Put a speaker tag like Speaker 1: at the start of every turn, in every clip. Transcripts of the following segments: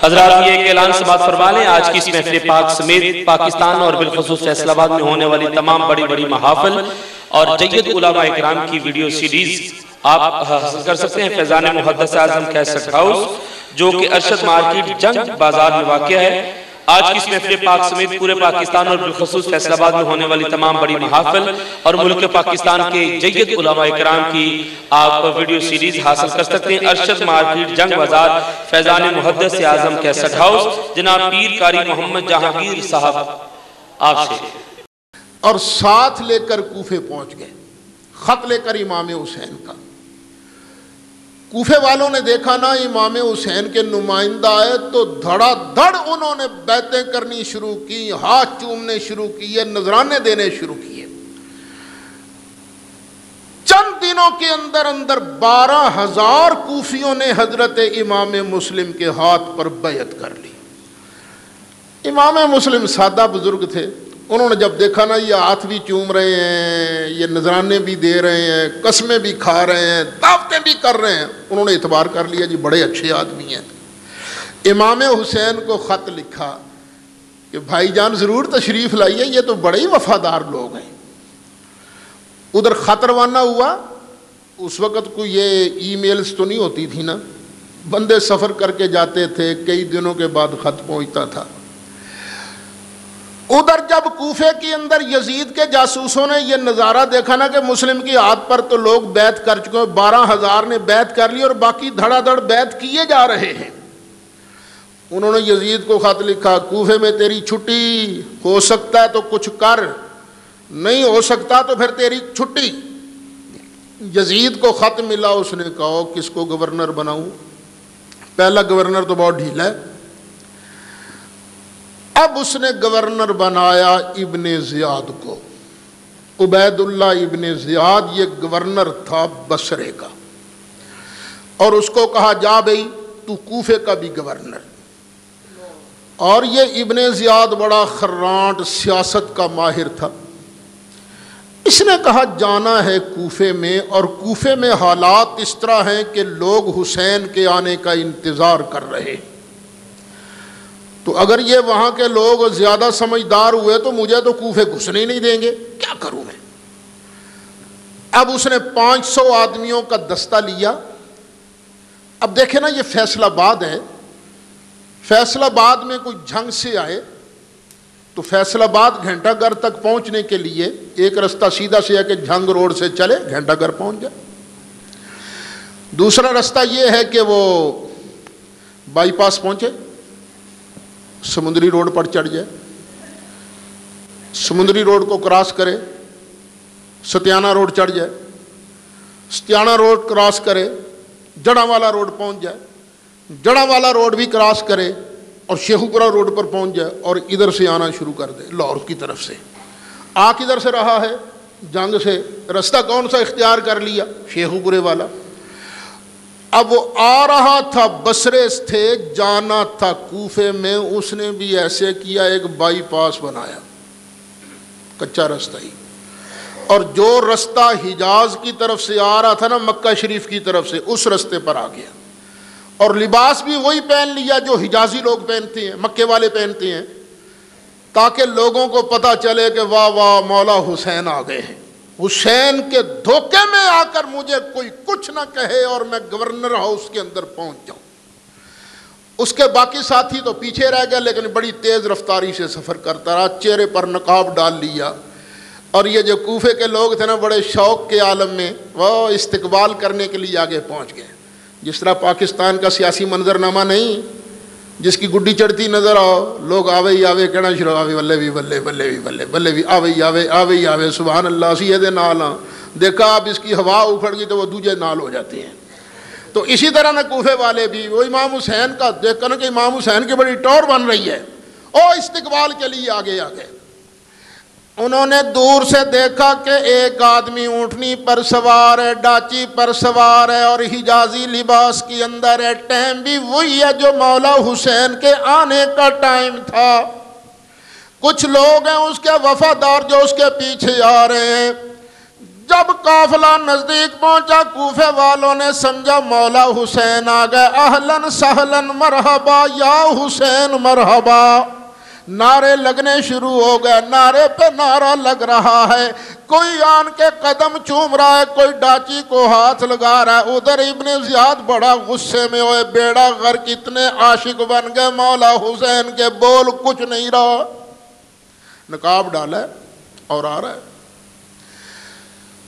Speaker 1: حضرات یہ ایک اعلان سماعت فرما لیں، آج کی اس محفل پاک سمیت پاکستان اور بالخصوص فیصل آباد میں ہونے والی تمام بڑی بڑی محافل اور جید علماء اکرام کی ویڈیو سیریز آپ حاصل کر سکتے ہیں فیضان محدث اعظم کیسٹ ہاؤس، جو کہ ارشد مارکیٹ جنگ بازار میں واقع ہے۔ آج کی اس محفل پاک سمیت پورے پاکستان اور بالخصوص فیصل آباد میں ہونے والی تمام بڑی محافل اور ملک پاکستان کے جید علماء اکرام کی آپ ویڈیو سیریز حاصل کر سکتے ہیں۔ ارشد مارکیٹ جنگ بازار فیضان محدث اعظم کیسٹ ہاؤس، جناب پیر قاری محمد جہانگیر صاحب آپ سے۔
Speaker 2: اور ساتھ لے کر کوفے پہنچ گئے، خط لے کر امام حسین کا۔ کوفے والوں نے دیکھا نا امام حسین کے نمائندہ آئے تو دھڑا دھڑ انہوں نے بیعتیں کرنی شروع کی، ہاتھ چومنے شروع کیے، نذرانے دینے شروع کیے۔ چند دنوں کے اندر 12,000 کوفیوں نے حضرت امام مسلم کے ہاتھ پر بیعت کر لی۔ امام مسلم سادہ بزرگ تھے، انہوں نے جب دیکھا نا یہ ہاتھ بھی چوم رہے ہیں، یہ نذرانے بھی دے رہے ہیں، قسمیں بھی کھا رہے ہیں، دعوتیں بھی کر رہے ہیں، انہوں نے اعتبار کر لیا جی بڑے اچھے آدمی ہیں۔ امام حسین کو خط لکھا کہ بھائی جان ضرور تشریف لائیے، یہ تو بڑے ہی وفادار لوگ ہیں۔ ادھر خط روانہ ہوا، اس وقت کوئی یہ ای میلز تو نہیں ہوتی تھی نا، بندے سفر کر کے جاتے تھے، کئی دنوں کے بعد خط پہنچتا تھا۔ ادھر جب کوفے کے اندر یزید کے جاسوسوں نے یہ نظارہ دیکھا نا کہ مسلم کی ہاتھ پر تو لوگ بیعت کر چکے ہیں، 12,000 نے بیعت کر لی اور باقی دھڑا دھڑ بیعت کیے جا رہے ہیں، انہوں نے یزید کو خط لکھا کوفے میں تیری چھٹی، ہو سکتا ہے تو کچھ کر، نہیں ہو سکتا تو پھر تیری چھٹی۔ یزید کو خط ملا، اس نے کہا کس کو گورنر بناؤں، پہلا گورنر تو بہت ڈھیلا ہے۔ اب اس نے گورنر بنایا ابن زیاد کو، عبید اللہ ابن زیاد، یہ گورنر تھا بصرے کا، اور اس کو کہا جا بھئی تو کوفے کا بھی گورنر۔ اور یہ ابن زیاد بڑا خرانٹ سیاست کا ماہر تھا، اس نے کہا جانا ہے کوفے میں، اور کوفے میں حالات اس طرح ہیں کہ لوگ حسین کے آنے کا انتظار کر رہے، تو اگر یہ وہاں کے لوگ زیادہ سمجھدار ہوئے تو مجھے تو کوفے گھسنے ہی نہیں دیں گے، کیا کروں میں۔ اب اس نے 500 آدمیوں کا دستہ لیا۔ اب دیکھیں نا یہ فیصل آباد ہے، فیصل آباد میں کوئی جھنگ سے آئے تو فیصل آباد گھنٹہ گھر تک پہنچنے کے لیے ایک رستہ سیدھا سے ہے کہ جھنگ روڈ سے چلے گھنٹہ گھر پہنچ جائے، دوسرا رستہ یہ ہے کہ وہ بائی پاس پہنچے، سمندری روڈ پر چڑھ جائے، سمندری روڈ کو کراس کرے، ستیانہ روڈ چڑھ جائے، ستیانہ روڈ کراس کرے، جڑاں والا روڈ پہنچ جائے، جڑاں والا روڈ بھی کراس کرے اور شیخو پورہ روڈ پر پہنچ جائے، اور ادھر سے آنا شروع کر دے لاہور کی طرف سے۔ آ کدھر سے رہا ہے؟ جنگ سے۔ رستہ کون سا اختیار کر لیا؟ شیخو پورے والا۔ اب وہ آ رہا تھا، بصرے تھے، جانا تھا کوفے میں، اس نے بھی ایسے کیا، ایک بائی پاس بنایا، کچا رستہ ہی، اور جو رستہ حجاز کی طرف سے آ رہا تھا نا مکہ شریف کی طرف سے، اس رستے پر آ گیا، اور لباس بھی وہی پہن لیا جو حجازی لوگ پہنتے ہیں، مکے والے پہنتے ہیں، تاکہ لوگوں کو پتہ چلے کہ واہ واہ مولا حسین آ گئے ہیں، حسین کے دھوکے میں آ کر مجھے کوئی کچھ نہ کہے اور میں گورنر ہاؤس کے اندر پہنچ جاؤں۔ اس کے باقی ساتھی تو پیچھے رہ گئے، لیکن بڑی تیز رفتاری سے سفر کرتا رہا، چہرے پر نقاب ڈال لیا، اور یہ جو کوفے کے لوگ تھے نا بڑے شوق کے عالم میں وہ استقبال کرنے کے لیے آگے پہنچ گئے۔ جس طرح پاکستان کا سیاسی منظرنامہ نہیں، جس کی گڈی چڑھتی نظر آؤ لوگ آوے ہی آوے کہنا شروع، آوے بلے بھی بلے بلے بھی بلے بلے بھی آوے ہی آوے آوے ہی آوے، سبحان اللہ، اسی دے نال ہاں، دیکھا اب اس کی ہوا اکھڑ گئی تو وہ دوجے نال ہو جاتے ہیں۔ تو اسی طرح نہ کوفے والے بھی وہ امام حسین کا دیکھ کر کہ امام حسین کی بڑی ٹور بن رہی ہے، اور استقبال کے لیے آگے آگے۔ انہوں نے دور سے دیکھا کہ ایک آدمی اونٹنی پر سوار ہے، ڈاچی پر سوار ہے، اور حجازی لباس کے اندر ہے، ٹائم بھی وہی ہے جو مولا حسین کے آنے کا ٹائم تھا۔ کچھ لوگ ہیں اس کے وفادار جو اس کے پیچھے آ رہے ہیں، جب قافلہ نزدیک پہنچا کوفے والوں نے سمجھا مولا حسین آ گئے، اہلن سہلن مرحبا یا حسین مرحبا، نعرے لگنے شروع ہو گئے، نعرے پہ نعرہ لگ رہا ہے، کوئی آن کے قدم چوم رہا ہے، کوئی ڈاچی کو ہاتھ لگا رہا ہے۔ ادھر ابن زیاد بڑا غصے میں ہوئے، بیڑا غرق، اتنے عاشق بن گئے مولا حسین کے، بول کچھ نہیں رہا، نقاب ڈالا ہے اور آ رہا ہے،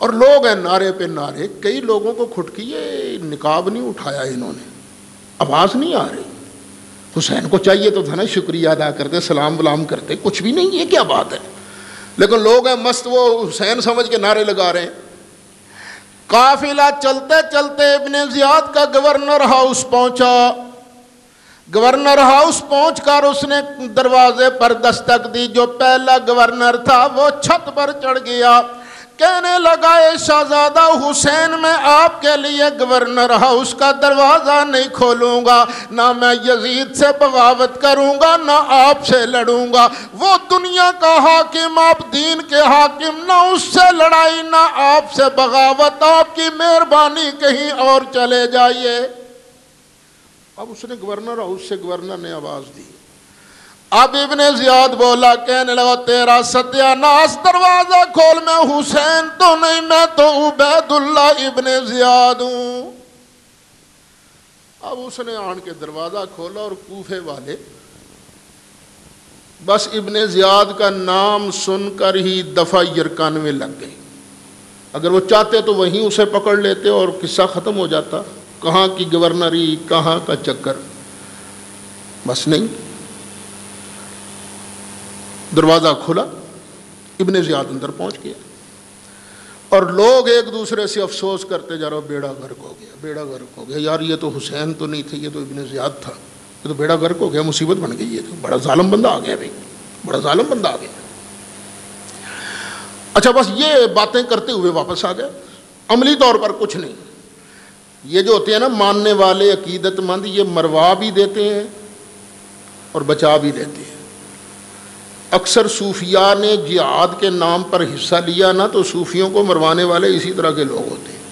Speaker 2: اور لوگ ہیں نعرے پہ نعرے۔ کئی لوگوں کو کھٹکی، یہ نقاب نہیں اٹھایا انہوں نے، آواز نہیں آ رہی۔ حسین کو چاہیے تو تھا نا شکریہ ادا کرتے، سلام ولام کرتے، کچھ بھی نہیں، یہ کیا بات ہے؟ لیکن لوگ ہیں مست، وہ حسین سمجھ کے نعرے لگا رہے ہیں۔ قافلہ چلتے چلتے ابن زیاد کا گورنر ہاؤس پہنچا۔ گورنر ہاؤس پہنچ کر اس نے دروازے پر دستک دی، جو پہلا گورنر تھا وہ چھت پر چڑھ گیا، کہنے لگا اے شہزادہ حسین، میں آپ کے لیے گورنر ہاؤس کا دروازہ نہیں کھولوں گا، نہ میں یزید سے بغاوت کروں گا، نہ آپ سے لڑوں گا، وہ دنیا کا حاکم، آپ دین کے حاکم، نہ اس سے لڑائی نہ آپ سے بغاوت، آپ کی مہربانی کہیں اور چلے جائیے۔ اب اس نے گورنر ہاؤس سے گورنر نے آواز دی۔ اب ابن زیاد بولا، کہنے لگا تیرا ستیہ ناس، دروازہ کھول، میں حسین تو نہیں، میں تو عبید اللہ ابن زیاد ہوں۔ اب اس نے آن کے دروازہ کھولا اور کوفے والے بس ابن زیاد کا نام سن کر ہی دفعہ یرکان میں لگ گئی۔ اگر وہ چاہتے تو وہیں اسے پکڑ لیتے اور قصہ ختم ہو جاتا، کہاں کی گورنری، کہاں کا چکر، بس نہیں۔ دروازہ کھلا، ابن زیاد اندر پہنچ گیا، اور لوگ ایک دوسرے سے افسوس کرتے جا رہا، بیڑا غرق ہو گیا، بیڑا غرق ہو گیا، یار یہ تو حسین تو نہیں تھے، یہ تو ابن زیاد تھا، یہ تو بیڑا غرق ہو گیا، مصیبت بن گئی، یہ تو بڑا ظالم بندہ آ گیا، بھائی بڑا ظالم بندہ آ گیا۔ اچھا بس یہ باتیں کرتے ہوئے واپس آ گئے، عملی طور پر کچھ نہیں۔ یہ جو ہوتے ہیں نا ماننے والے عقیدت مند، یہ مروا بھی دیتے ہیں اور بچا بھی لیتے ہیں۔ اکثر صوفیاء نے جہاد کے نام پر حصہ لیا نا، تو صوفیوں کو مروانے والے اسی طرح کے لوگ ہوتے ہیں،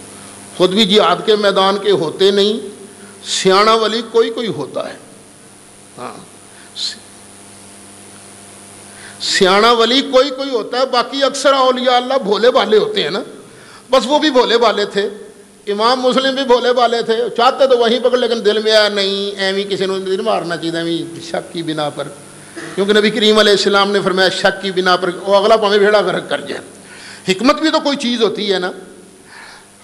Speaker 2: خود بھی جہاد کے میدان کے ہوتے نہیں، سیاںا ولی کوئی کوئی ہوتا ہے، ہاں سیاںا ولی کوئی کوئی ہوتا ہے، باقی اکثر اولیاء اللہ بھولے بھالے ہوتے ہیں نا، بس وہ بھی بھولے بھالے تھے، امام مسلم بھی بھولے بھالے تھے، چاہتے تو وہیں پکڑ، لیکن دل میں آیا نہیں ایویں کسی نے دل مارنا چاہیے، ایویں شک کی بنا پر، کیونکہ نبی کریم علیہ السلام نے فرمایا شک کی بنا پر وہ اگلا پاویں بھیڑا غرق کر جائے۔ حکمت بھی تو کوئی چیز ہوتی ہے نا۔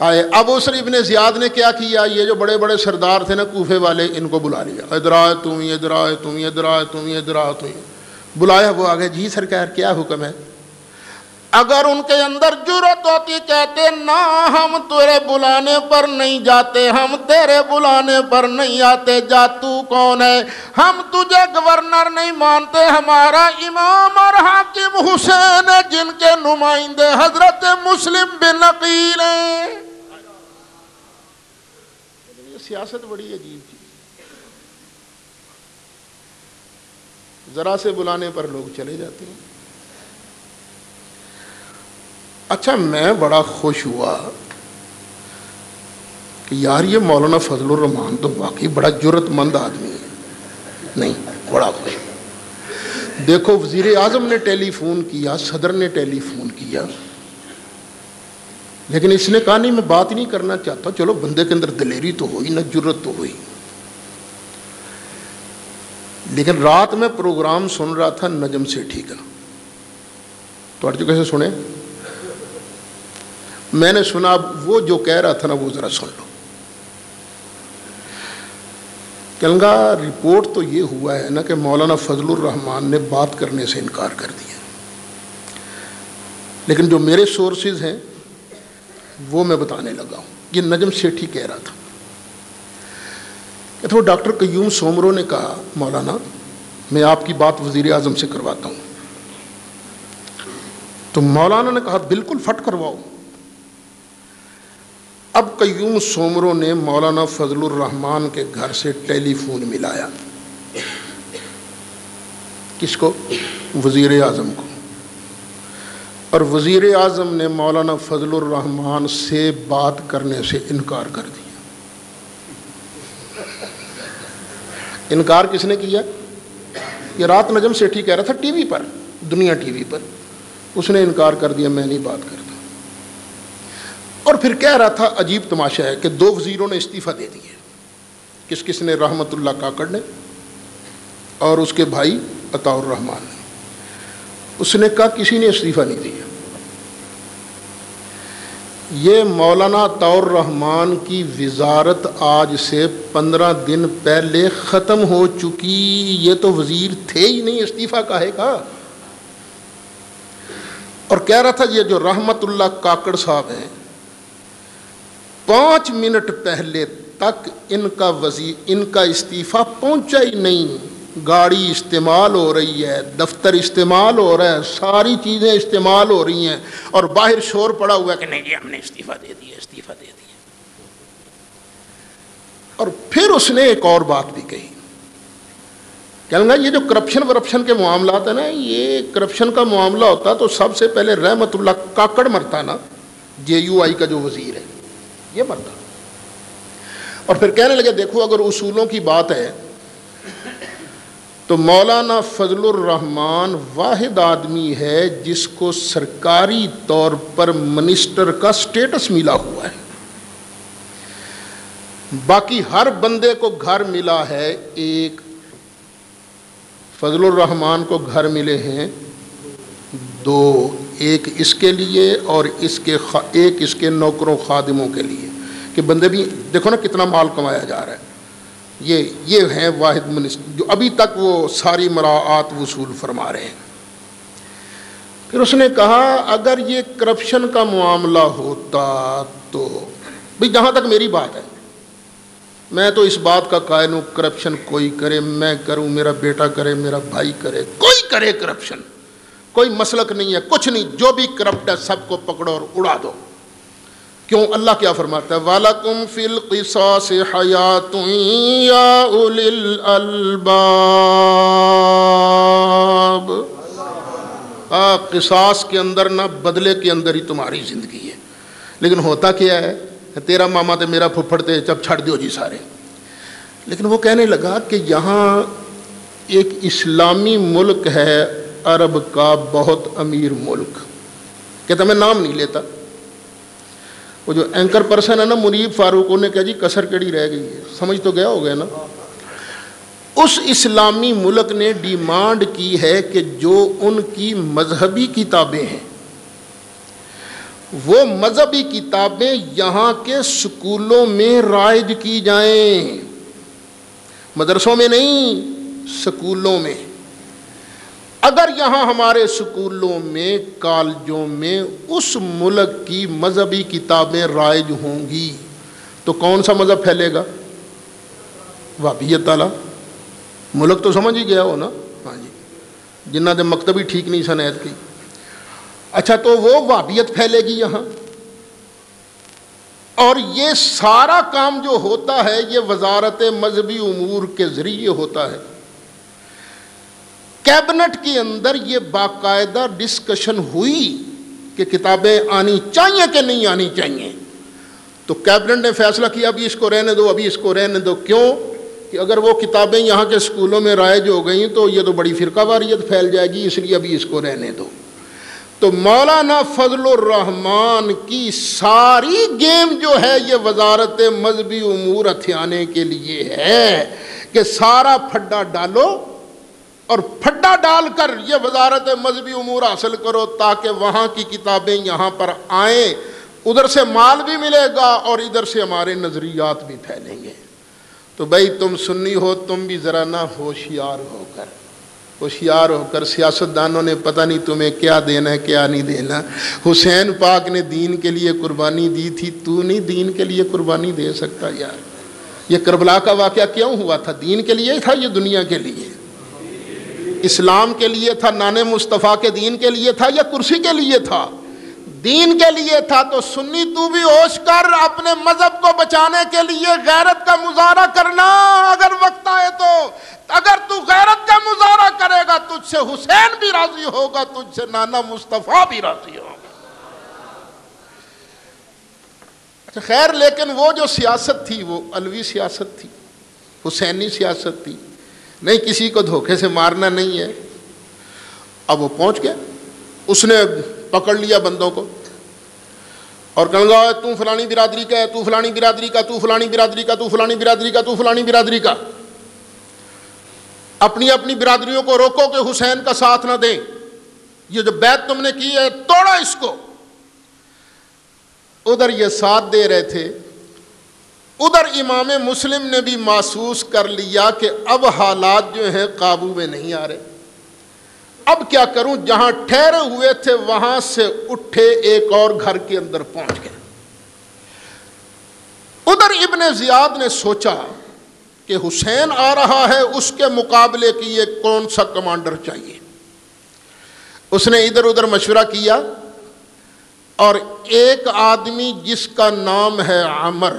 Speaker 2: اب اس ابن زیاد نے کیا کیا، یہ جو بڑے بڑے سردار تھے نا کوفے والے، ان کو بلا لیا، ادھر آئے تم، ادھر آئے تم، ادھر آئے تم، ادھر آئے تم، بلایا، وہ آگے، جی سرکار کیا حکم ہے؟ اگر ان کے اندر جرأت ہوتی کہتے نہ ہم تیرے بلانے پر نہیں جاتے، ہم تیرے بلانے پر نہیں آتے، جا تو کون ہے؟ ہم تجھے گورنر نہیں مانتے، ہمارا امام اور حاکم حسین ہے، جن کے نمائندے حضرت مسلم بن عقیل ہیں۔ یہ سیاست بڑی عجیب چیز، ذرا سے بلانے پر لوگ چلے جاتے ہیں۔ اچھا میں بڑا خوش ہوا کہ یار یہ مولانا فضل الرحمان تو واقعی بڑا جرأت مند آدمی ہے، نہیں بڑا خوش ہوا۔ دیکھو وزیر اعظم نے ٹیلی فون کیا، صدر نے ٹیلی فون کیا، لیکن اس نے کہا نہیں میں بات نہیں کرنا چاہتا، چلو بندے کے اندر دلیری تو ہوئی نا، جرأت تو ہوئی۔ لیکن رات میں پروگرام سن رہا تھا نجم سیٹھی کا، تو ارجو کیسے سنے؟ میں نے سنا، وہ جو کہہ رہا تھا نا وہ ذرا سن لو۔ کہنگا رپورٹ تو یہ ہوا ہے نا کہ مولانا فضل الرحمان نے بات کرنے سے انکار کر دیا، لیکن جو میرے سورسز ہیں وہ میں بتانے لگا ہوں۔ یہ نجم سیٹھی کہہ رہا تھا کہ وہ ڈاکٹر قیوم سومرو نے کہا مولانا میں آپ کی بات وزیر اعظم سے کرواتا ہوں، تو مولانا نے کہا بالکل فٹ کرواؤ۔ اب قیوم سومرو نے مولانا فضل الرحمان کے گھر سے ٹیلی فون ملایا، کس کو؟ وزیر اعظم کو۔ اور وزیر اعظم نے مولانا فضل الرحمان سے بات کرنے سے انکار کر دیا۔ انکار کس نے کیا؟ یہ رات نجم سیٹھی کہہ رہا تھا ٹی وی پر، دنیا ٹی وی پر، اس نے انکار کر دیا، میں نہیں بات کرتا۔ اور پھر کہہ رہا تھا، عجیب تماشا ہے کہ 2 وزیروں نے استعفیٰ دے دیے۔ کس نے؟ رحمت اللہ کاکڑ نے اور اس کے بھائی عطاء الرحمان نے۔ اس نے کہا کسی نے استعفیٰ نہیں دیا۔ یہ مولانا عطاء الرحمان کی وزارت آج سے 15 دن پہلے ختم ہو چکی، یہ تو وزیر تھے ہی نہیں، استعفیٰ کاہے کا؟ اور کہہ رہا تھا یہ جو رحمت اللہ کاکڑ صاحب ہیں، 5 منٹ پہلے تک ان کا استعفیٰ پہنچا ہی نہیں، گاڑی استعمال ہو رہی ہے، دفتر استعمال ہو رہا ہے، ساری چیزیں استعمال ہو رہی ہیں، اور باہر شور پڑا ہوا ہے کہ نہیں جی ہم نے استعفیٰ دے دیا، استعفیٰ دے دیا۔ اور پھر اس نے ایک اور بات بھی کہی، کہنے لگا یہ جو کرپشن کے معاملات ہیں نا، یہ کرپشن کا معاملہ ہوتا تو سب سے پہلے رحمت اللہ کاکڑ مرتا نا، JUI کا جو وزیر ہے یہ مرتا۔ اور پھر کہنے لگے دیکھو اگر اصولوں کی بات ہے تو مولانا فضل الرحمان واحد آدمی ہے جس کو سرکاری طور پر منسٹر کا سٹیٹس ملا ہوا ہے، باقی ہر بندے کو گھر ملا ہے ایک، فضل الرحمان کو گھر ملے ہیں 2، ایک اس کے لیے اور ایک اس کے نوکروں خادموں کے لیے، کہ بندے بھی دیکھو نا کتنا مال کمایا جا رہا ہے۔ یہ ہیں واحد منسٹر جو ابھی تک وہ ساری مراعات وصول فرما رہے ہیں۔ پھر اس نے کہا اگر یہ کرپشن کا معاملہ ہوتا تو بھئی جہاں تک میری بات ہے میں تو اس بات کا قائل ہوں، کرپشن کوئی کرے، میں کروں، میرا بیٹا کرے، میرا بھائی کرے، کوئی کرے کرپشن، کوئی مسلک نہیں ہے، کچھ نہیں، جو بھی کرپٹ ہے سب کو پکڑو اور اڑا دو۔ کیوں؟ اللہ کیا فرماتا ہے؟ وَلَكُمْ فِي الْقِصَاصِ حَيَاةٌ يَا أُولِي الْأَلْبَابِ، قصاص کے اندر نہ بدلے کے اندر ہی تمہاری زندگی ہے۔ لیکن ہوتا کیا ہے؟ تیرا ماما تے میرا پھپھڑ تے جب چھڑ دیو جی سارے۔ لیکن وہ کہنے لگا کہ یہاں ایک اسلامی ملک ہے عرب کا بہت امیر ملک، کہتا میں نام نہیں لیتا، وہ جو اینکر پرسن ہے نا منیب فاروق، نے کہا جی کسر کیڑی رہ گئی ہے، سمجھ تو گیا ہو گیا نا۔ اس اسلامی ملک نے ڈیمانڈ کی ہے کہ جو ان کی مذہبی کتابیں ہیں وہ مذہبی کتابیں یہاں کے سکولوں میں رائج کی جائیں، مدرسوں میں نہیں، سکولوں میں۔ اگر یہاں ہمارے سکولوں میں، کالجوں میں اس ملک کی مذہبی کتابیں رائج ہوں گی تو کون سا مذہب پھیلے گا؟ وہابیت والا۔ ملک تو سمجھ ہی گیا ہو نا، ہاں جی، جنہ دے مکتب ہی ٹھیک نہیں سنید کی۔ اچھا تو وہ وہابیت پھیلے گی یہاں، اور یہ سارا کام جو ہوتا ہے یہ وزارت مذہبی امور کے ذریعے ہوتا ہے۔ کیبنٹ کے اندر یہ باقاعدہ ڈسکشن ہوئی کہ کتابیں آنی چاہیے کہ نہیں آنی چاہیے، تو کیبنٹ نے فیصلہ کیا ابھی اس کو رہنے دو، ابھی اس کو رہنے دو۔ کیوں؟ کہ اگر وہ کتابیں یہاں کے سکولوں میں رائج ہو گئیں تو یہ تو بڑی فرقہ واریت پھیل جائے گی، اس لیے ابھی اس کو رہنے دو۔ تو مولانا فضل الرحمان کی ساری گیم جو ہے یہ وزارت مذہبی امور ہتھیانے کے لیے ہے کہ سارا پھڈا ڈالو اور پھڈا ڈال کر یہ وزارت مذہبی امور حاصل کرو تاکہ وہاں کی کتابیں یہاں پر آئیں، ادھر سے مال بھی ملے گا اور ادھر سے ہمارے نظریات بھی پھیلیں گے۔ تو بھائی تم سنی ہو، تم بھی ذرا نہ ہوشیار ہو کر سیاستدانوں نے پتہ نہیں تمہیں کیا دینا ہے کیا نہیں دینا۔ حسین پاک نے دین کے لیے قربانی دی تھی، تو نہیں دین کے لیے قربانی دے سکتا یار؟ یہ کربلا کا واقعہ کیوں ہوا تھا؟ دین کے لیے تھا، یہ دنیا کے لیے، اسلام کے لیے تھا، نان مصطفیٰ کے دین کے لیے تھا یا کرسی کے لیے تھا؟ دین کے لیے تھا۔ تو سنی تو بھی ہوش کر، اپنے مذہب کو بچانے کے لیے غیرت کا مظاہرہ کرنا اگر وقت آئے تو۔ اگر تو غیرت کا مظاہرہ کرے گا تجھ سے حسین بھی راضی ہوگا، تجھ سے نانا مصطفیٰ بھی راضی ہوگا۔ اچھا خیر، لیکن وہ جو سیاست تھی وہ علوی سیاست تھی، حسینی سیاست تھی، نہیں کسی کو دھوکے سے مارنا نہیں ہے۔ اب وہ پہنچ گیا، اس نے پکڑ لیا بندوں کو اور کہنے لگا تو فلانی برادری کا ہے، تو فلانی برادری کا، تو فلانی برادری کا، تو فلانی برادری کا، تو فلانی برادری کا، اپنی اپنی برادریوں کو روکو کہ حسین کا ساتھ نہ دیں، یہ جو بیعت تم نے کی ہے توڑا اس کو۔ ادھر یہ ساتھ دے رہے تھے، ادھر امام مسلم نے بھی محسوس کر لیا کہ اب حالات جو ہیں قابو میں نہیں آ رہے، اب کیا کروں؟ جہاں ٹھہرے ہوئے تھے وہاں سے اٹھے، ایک اور گھر کے اندر پہنچ گئے۔ ادھر ابن زیاد نے سوچا کہ حسین آ رہا ہے، اس کے مقابلے کی یہ کون سا کمانڈر چاہیے۔ اس نے ادھر ادھر مشورہ کیا اور ایک آدمی جس کا نام ہے عمر،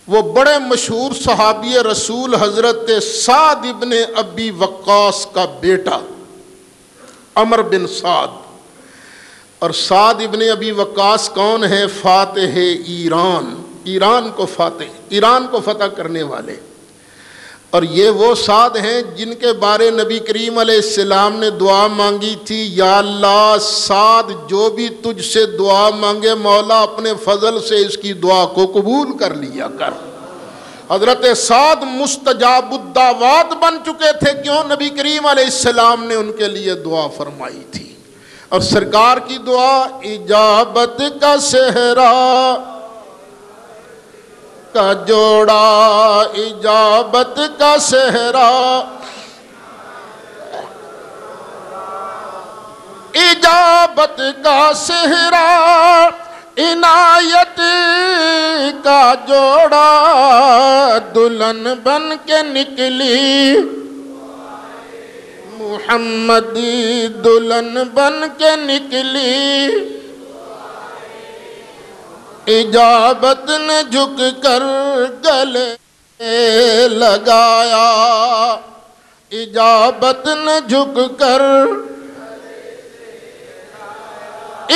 Speaker 2: وہ بڑے مشہور صحابی رسول حضرت سعد ابن ابی وقاص کا بیٹا عمر بن سعد، اور سعد ابن ابی وقاص کون ہے؟ فاتح ایران، ایران کو فتح کرنے والے، اور یہ وہ سعد ہیں جن کے بارے نبی کریم علیہ السلام نے دعا مانگی تھی، یا اللہ سعد جو بھی تجھ سے دعا مانگے مولا اپنے فضل سے اس کی دعا کو قبول کر لیا کر۔ حضرت سعد مستجاب الدعوات بن چکے تھے، کیوں؟ نبی کریم علیہ السلام نے ان کے لیے دعا فرمائی تھی، اور سرکار کی دعا اجابت کا صحرا کا جوڑا، اجابت کا صحرا، اجابت کا صحرا، عنایت کا جوڑا، دلہن بن کے نکلی محمدی، دلہن بن کے نکلی، اجابت نے جھک کر گلے لگایا، اجابت نے جھک کر،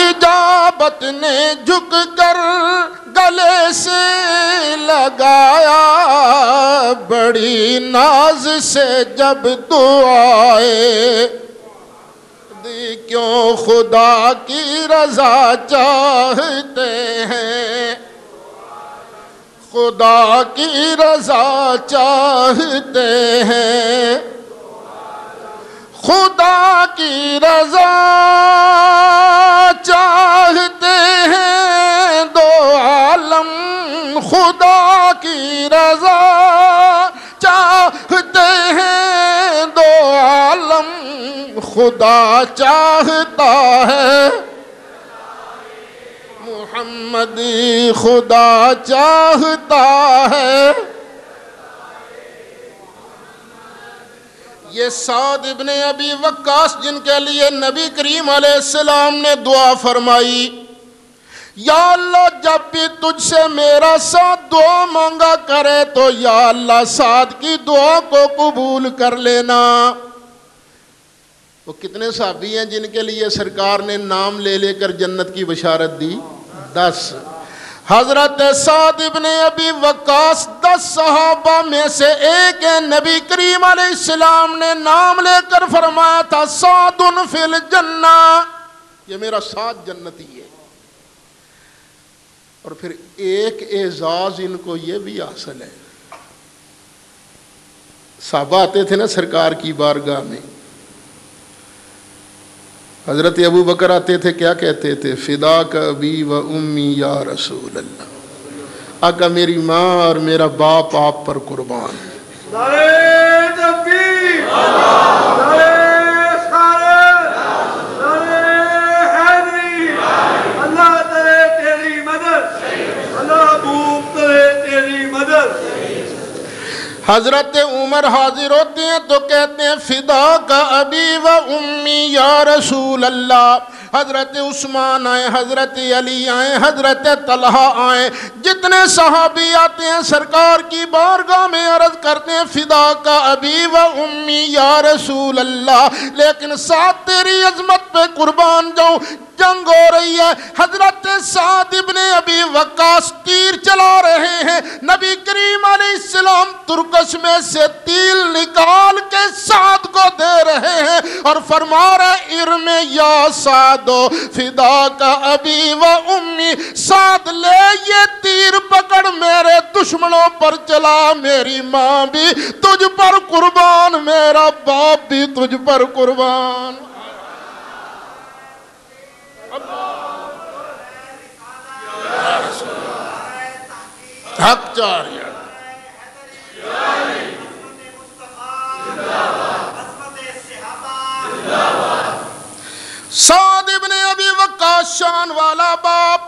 Speaker 2: اجابت نے جھک کر گلے سے لگایا، بڑی ناز سے جب دعائے دی، کیوں خدا کی رضا چاہتے ہیں، خدا کی رضا چاہتے ہیں، خدا کی رضا چاہتے ہیں، دو عالم خدا کی رضا چاہتے ہیں، دو عالم خدا چاہتا ہے، محمدی خدا چاہتا ہے۔ یہ سعد ابن ابی وقاص جن کے لیے نبی کریم علیہ السلام نے دعا فرمائی، یا اللہ جب بھی تجھ سے میرا ساتھ دعا مانگا کرے تو یا اللہ سعد کی دعا کو قبول کر لینا۔ وہ کتنے صحابی ہیں جن کے لیے سرکار نے نام لے لے کر جنت کی بشارت دی؟ 10۔ حضرت سعد ابن ابی وقاص 10 صحابہ میں سے ایک ہے۔ نبی کریم علیہ السلام نے نام لے کر فرمایا تھا سعد فی الجنہ، یہ میرا سعد جنتی ہے۔ اور پھر ایک اعزاز ان کو یہ بھی حاصل ہے، صحابہ آتے تھے نا سرکار کی بارگاہ میں، حضرت ابو بکر آتے تھے، کیا کہتے تھے؟ فداک ابی و امی یا رسول اللہ، آقا میری ماں اور میرا باپ آپ پر قربان۔
Speaker 3: نعرہ تکبیر، نعرہ رسالت، نعرہ حیدری، اللہ کرے تیری مدد، اللہ خوب کرے تیری مدد۔
Speaker 2: حضرت عمر حاضر ہوتے ہیں تو کہتے ہیں فدا کا ابی و امی یا رسول اللہ، حضرت عثمان آئے، حضرت علی آئے، حضرت طلحہ آئے، جتنے صحابی آتے ہیں سرکار کی بارگاہ میں عرض کرتے ہیں فدا کا ابی و امی یا رسول اللہ، لیکن ساتھ تیری عظمت پہ قربان جاؤں، جنگ ہو رہی ہے، حضرت سعد ابن ابی وقاص تیر چلا رہے ہیں، نبی کریم علیہ السلام ترکش میں سے تیر نکال کے سعد کو دے رہے ہیں اور فرما رہے ارم یا سعدو فدا کا ابی و امی، سعد لے یہ تیر پکڑ میرے دشمنوں پر چلا، میری ماں بھی تجھ پر قربان، میرا باپ بھی تجھ پر قربان۔ حق جاری ہے۔ سعد ابن ابی وقاص شان والا باپ،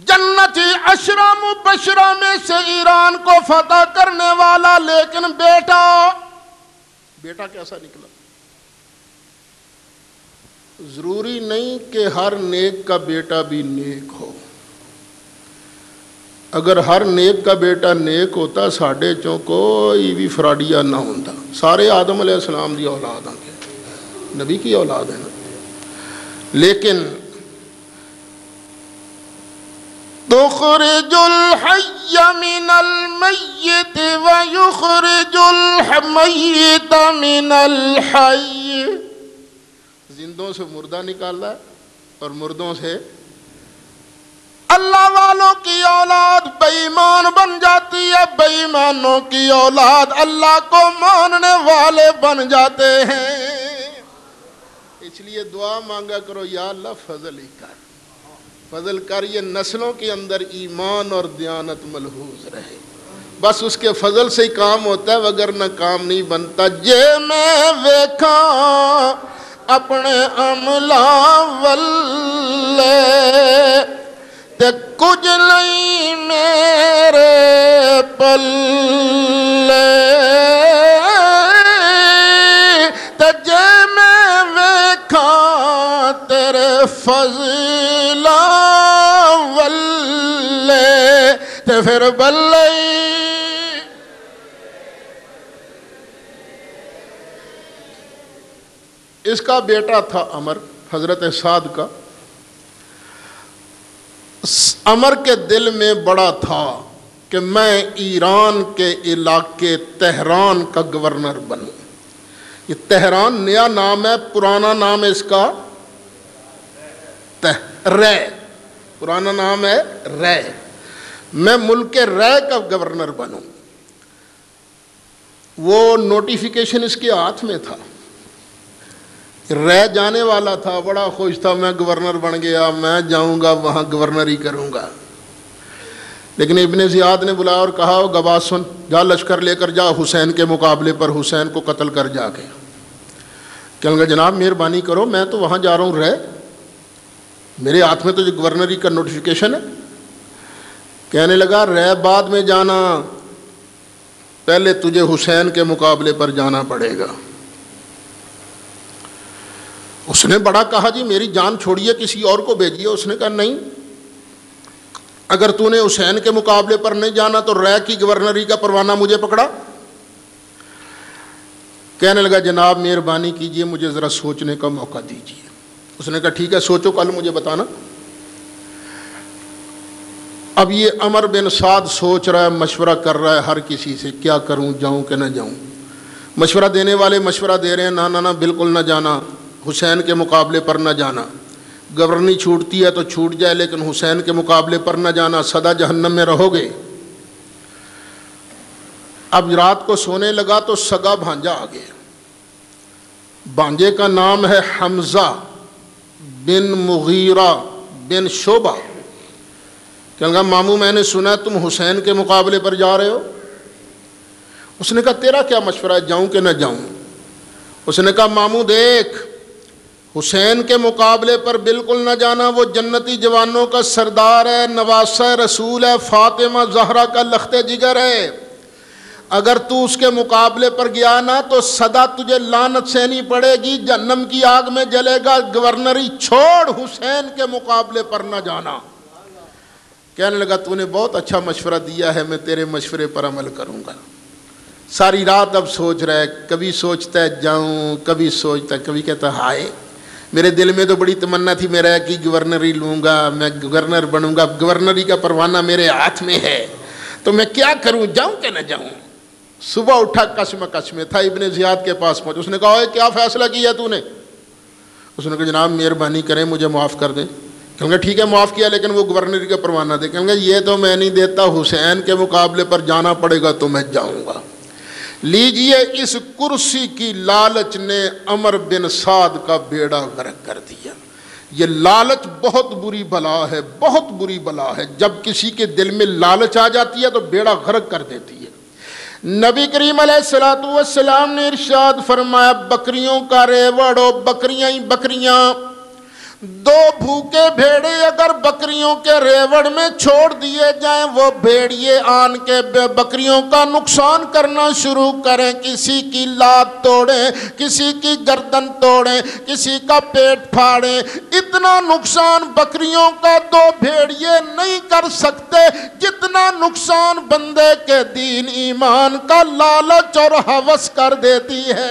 Speaker 2: جنتی عشرہ مبشرہ میں سے ایران کو فتح کرنے والا، لیکن بیٹا کیسا نکلا؟ ضروری نہیں کہ ہر نیک کا بیٹا بھی نیک ہو، اگر ہر نیک کا بیٹا نیک ہوتا ساڑھے چوں کوئی بھی فراڈیا نہ ہوتا، سارے آدم علیہ السلام دی اولاد ہوں گے، نبی کی اولاد ہے نا، لیکن تخرج الحی من المیت ویخرج المیت من الحی، زندوں سے مردہ نکالا ہے اور مردوں سے اللہ والوں کی اولاد بے ایمان بن جاتی ہے، بے ایمانوں کی اولاد اللہ کو ماننے والے بن جاتے ہیں۔ اس لیے دعا مانگا کرو یا اللہ فضل ہی کر، فضل کر، یہ نسلوں کے اندر ایمان اور دیانت ملحوظ رہے، بس اس کے فضل سے ہی کام ہوتا ہے، وگرنہ کام نہیں بنتا۔ جے میں ویکھا اپنے عملہ والے تے کچھ نہیں میرے پلے، تے جے میں ویکھا تیرے فضل والے تے پھر بلے۔ اس کا بیٹا تھا عمر، حضرت سعد کا۔ عمر کے دل میں بڑا تھا کہ میں ایران کے علاقے تہران کا گورنر بنوں۔ یہ تہران نیا نام ہے، پرانا نام ہے اس کا رے، پرانا نام ہے رے، میں ملک رے کا گورنر بنوں۔ وہ نوٹیفیکیشن اس کے ہاتھ میں تھا، رہ جانے والا تھا، بڑا خوش تھا، میں گورنر بن گیا، میں جاؤں گا وہاں گورنری کروں گا۔ لیکن ابن زیاد نے بلایا اور کہا گواہ سن، جا لشکر لے کر جا حسین کے مقابلے پر، حسین کو قتل کر جا کے۔ کہنے لگا جناب مہربانی کرو، میں تو وہاں جا رہا ہوں رہ، میرے ہاتھ میں تو جو گورنری کا نوٹیفیکیشن ہے۔ کہنے لگا رہ بعد میں جانا، پہلے تجھے حسین کے مقابلے پر جانا پڑے گا۔ اس نے بڑا کہا جی میری جان چھوڑیے، کسی اور کو بھیجیے۔ اس نے کہا نہیں، اگر تو نے حسین کے مقابلے پر نہیں جانا تو رے کی گورنری کا پروانہ مجھے پکڑا۔ کہنے لگا جناب مہربانی کیجئے، مجھے ذرا سوچنے کا موقع دیجئے۔ اس نے کہا ٹھیک ہے سوچو، کل مجھے بتانا۔ اب یہ عمر بن سعد سوچ رہا ہے، مشورہ کر رہا ہے ہر کسی سے، کیا کروں، جاؤں کہ نہ جاؤں۔ مشورہ دینے والے مشورہ دے رہے ہیں نہ نہ نہ بالکل نہ جانا، حسین کے مقابلے پر نہ جانا، گورنری چھوٹتی ہے تو چھوٹ جائے لیکن حسین کے مقابلے پر نہ جانا، سدا جہنم میں رہو گے۔ اب رات کو سونے لگا تو سگا بھانجا آ گیا، بھانجے کا نام ہے حمزہ بن مغیرہ بن شعبہ۔ کہنے لگا ماموں میں نے سنا تم حسین کے مقابلے پر جا رہے ہو۔ اس نے کہا تیرا کیا مشورہ ہے، جاؤں کہ نہ جاؤں؟ اس نے کہا ماموں دیکھ، حسین کے مقابلے پر بالکل نہ جانا، وہ جنتی جوانوں کا سردار ہے، نواسہ رسول ہے، فاطمہ زہرا کا لخت جگر ہے۔ اگر تو اس کے مقابلے پر گیا نا تو سدا تجھے لعنت سہنی پڑے گی، جہنم کی آگ میں جلے گا، گورنری چھوڑ، حسین کے مقابلے پر نہ جانا۔ کہنے لگا تو نے بہت اچھا مشورہ دیا ہے، میں تیرے مشورے پر عمل کروں گا۔ ساری رات اب سوچ رہا ہے، کبھی سوچتا ہے جاؤں، کبھی سوچتا ہے، کبھی کہتا ہے ہائے میرے دل میں تو بڑی تمنا تھی میں رہ کی گورنری لوں گا، میں گورنر بنوں گا، گورنری کا پروانہ میرے ہاتھ میں ہے، تو میں کیا کروں، جاؤں کہ نہ جاؤں۔ صبح اٹھا کشمکش میں تھا، ابن زیاد کے پاس پہنچ، اس نے کہا کیا فیصلہ کیا تو نے؟ اس نے کہا جناب مہربانی کریں مجھے معاف کر دیں۔ کہوں گا ٹھیک ہے معاف کیا، لیکن وہ گورنری کا پروانہ دے۔ کہوں گا یہ تو میں نہیں دیتا، حسین کے مقابلے پر جانا پڑے گا تو میں جاؤں گا۔ لیجئے اس کرسی کی لالچ نے عمر بن سعد کا بیڑا غرق کر دیا۔ یہ لالچ بہت بری بلا ہے، بہت بری بلا ہے۔ جب کسی کے دل میں لالچ آ جاتی ہے تو بیڑا غرق کر دیتی ہے۔ نبی کریم علیہ السلام نے ارشاد فرمایا بکریوں کا ریوڑ ہو، بکریاں ہی بکریاں، دو بھوکے بھیڑے اگر بکریوں کے ریوڑ میں چھوڑ دیے جائیں، وہ بھیڑیے آن کے بکریوں کا نقصان کرنا شروع کریں، کسی کی لات توڑیں، کسی کی گردن توڑیں، کسی کا پیٹ پھاڑیں، اتنا نقصان بکریوں کا دو بھیڑیے نہیں کر سکتے جتنا نقصان بندے کے دین ایمان کا لالچ اور ہوس کر دیتی ہے۔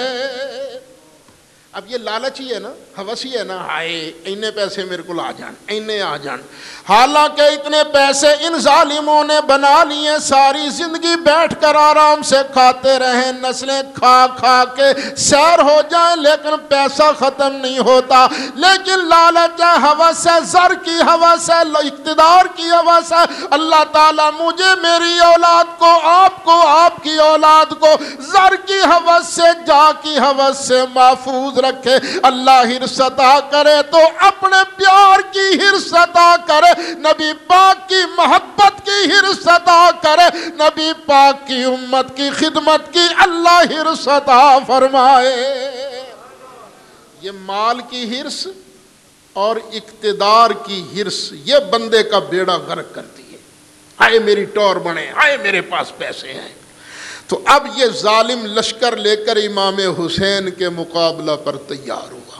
Speaker 2: اب یہ لالچ ہی ہے نا، ہوس ہی ہے نا، ہائے اینے پیسے میرے کو آ جان، اینے آ جان۔ حالانکہ اتنے پیسے ان ظالموں نے بنا لیے، ساری زندگی بیٹھ کر آرام سے کھاتے رہیں، نسلیں کھا کھا کے سیر ہو جائیں، لیکن پیسہ ختم نہیں ہوتا۔ لیکن لالچ ہے، ہوس ہے، زر کی ہوس ہے، اقتدار کی ہوس ہے۔ اللہ تعالیٰ مجھے، میری اولاد کو، آپ کی اولاد کو زر کی ہوس سے، جا کی ہوس سے محفوظ رکھے۔ اللہ حرص عطا کرے تو اپنے پیار کی حرص عطا کرے، نبی پاک کی محبت کی حرص عطا کرے، نبی پاک کی امت کی خدمت کی اللہ حرص عطا فرمائے۔ یہ مال کی حرص اور اقتدار کی حرص یہ بندے کا بیڑا غرق کرتی ہے۔ آئے میری ٹور بنے، آئے میرے پاس پیسے ہیں۔ تو اب یہ ظالم لشکر لے کر امام حسین کے مقابلہ پر تیار ہوا۔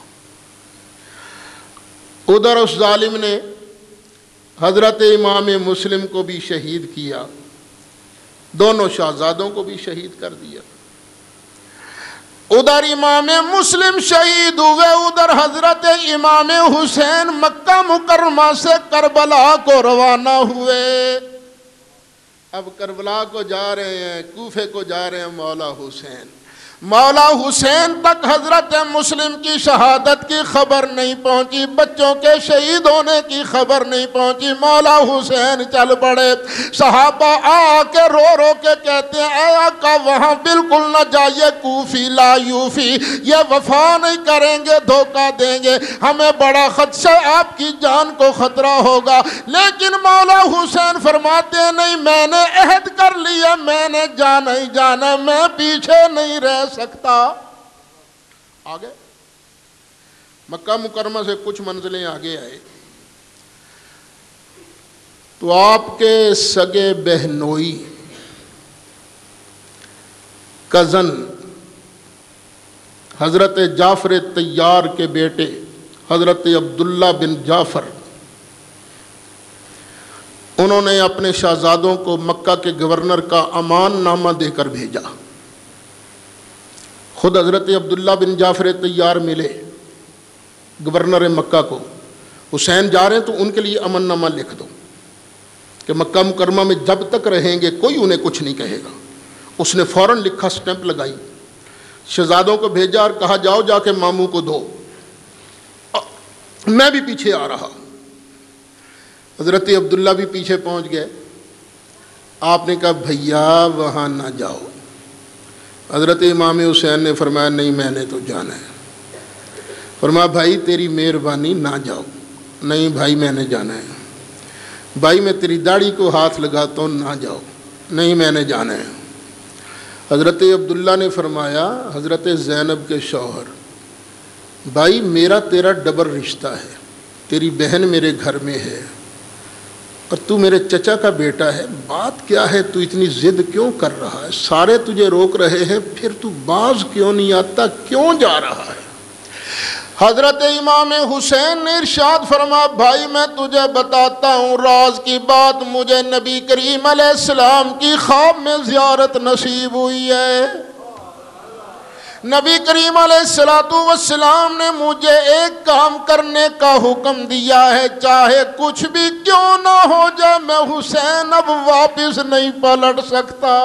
Speaker 2: ادھر اس ظالم نے حضرت امام مسلم کو بھی شہید کیا، دونوں شہزادوں کو بھی شہید کر دیا۔ ادھر امام مسلم شہید ہوئے، ادھر حضرت امام حسین مکہ مکرمہ سے کربلا کو روانہ ہوئے۔ اب کربلا کو جا رہے ہیں، کوفے کو جا رہے ہیں مولا حسین۔ مولا حسین تک حضرت مسلم کی شہادت کی خبر نہیں پہنچی، بچوں کے شہید ہونے کی خبر نہیں پہنچی۔ مولا حسین چل پڑے، صحابہ آ کے رو رو کے کہتے ہیں اے آقا وہاں بالکل نہ جائیے، کوفی لا یوفی، یہ وفا نہیں کریں گے، دھوکہ دیں گے، ہمیں بڑا خدشہ، آپ کی جان کو خطرہ ہوگا۔ لیکن مولا حسین فرماتے ہیں نہیں، میں نے عہد کر لیا، میں نے جانا ہی جانا، میں پیچھے نہیں رہ سکتا۔ آگے مکہ مکرمہ سے کچھ منزلیں آگے آئے تو آپ کے سگے بہنوئی کزن حضرت جعفر طیار کے بیٹے حضرت عبداللہ بن جعفر، انہوں نے اپنے شہزادوں کو مکہ کے گورنر کا امان نامہ دے کر بھیجا۔ خود حضرت عبداللہ بن جعفر طیار ملے گورنر مکہ کو، حسین جا رہے ہیں تو ان کے لیے امن نامہ لکھ دو کہ مکہ مکرمہ میں جب تک رہیں گے کوئی انہیں کچھ نہیں کہے گا۔ اس نے فوراً لکھا، سٹیمپ لگائی، شہزادوں کو بھیجا اور کہا جاؤ جا کے ماموں کو دو، میں بھی پیچھے آ رہا۔ حضرت عبداللہ بھی پیچھے پہنچ گئے۔ آپ نے کہا بھیا وہاں نہ جاؤ۔ حضرت امام حسین نے فرمایا نہیں میں نے تو جانا ہے۔ فرمایا بھائی تیری مہربانی نہ جاؤ۔ نہیں بھائی میں نے جانا ہے۔ بھائی میں تیری داڑھی کو ہاتھ لگاتا ہوں، نہ جاؤ۔ نہیں میں نے جانا ہے۔ حضرت عبداللہ نے فرمایا حضرت زینب کے شوہر، بھائی میرا تیرا ڈبل رشتہ ہے، تیری بہن میرے گھر میں ہے، اور تو میرے چچا کا بیٹا ہے، بات کیا ہے، تو اتنی ضد کیوں کر رہا ہے؟ سارے تجھے روک رہے ہیں، پھر تو باز کیوں نہیں آتا، کیوں جا رہا ہے؟ حضرت امام حسین نے ارشاد فرما، بھائی میں تجھے بتاتا ہوں راز کی بات، مجھے نبی کریم علیہ السلام کی خواب میں زیارت نصیب ہوئی ہے۔ نبی کریم علیہ السلام نے مجھے ایک کام کرنے کا حکم دیا ہے، چاہے کچھ بھی کیوں نہ ہو جائے، میں حسین اب واپس نہیں پلٹ سکتا،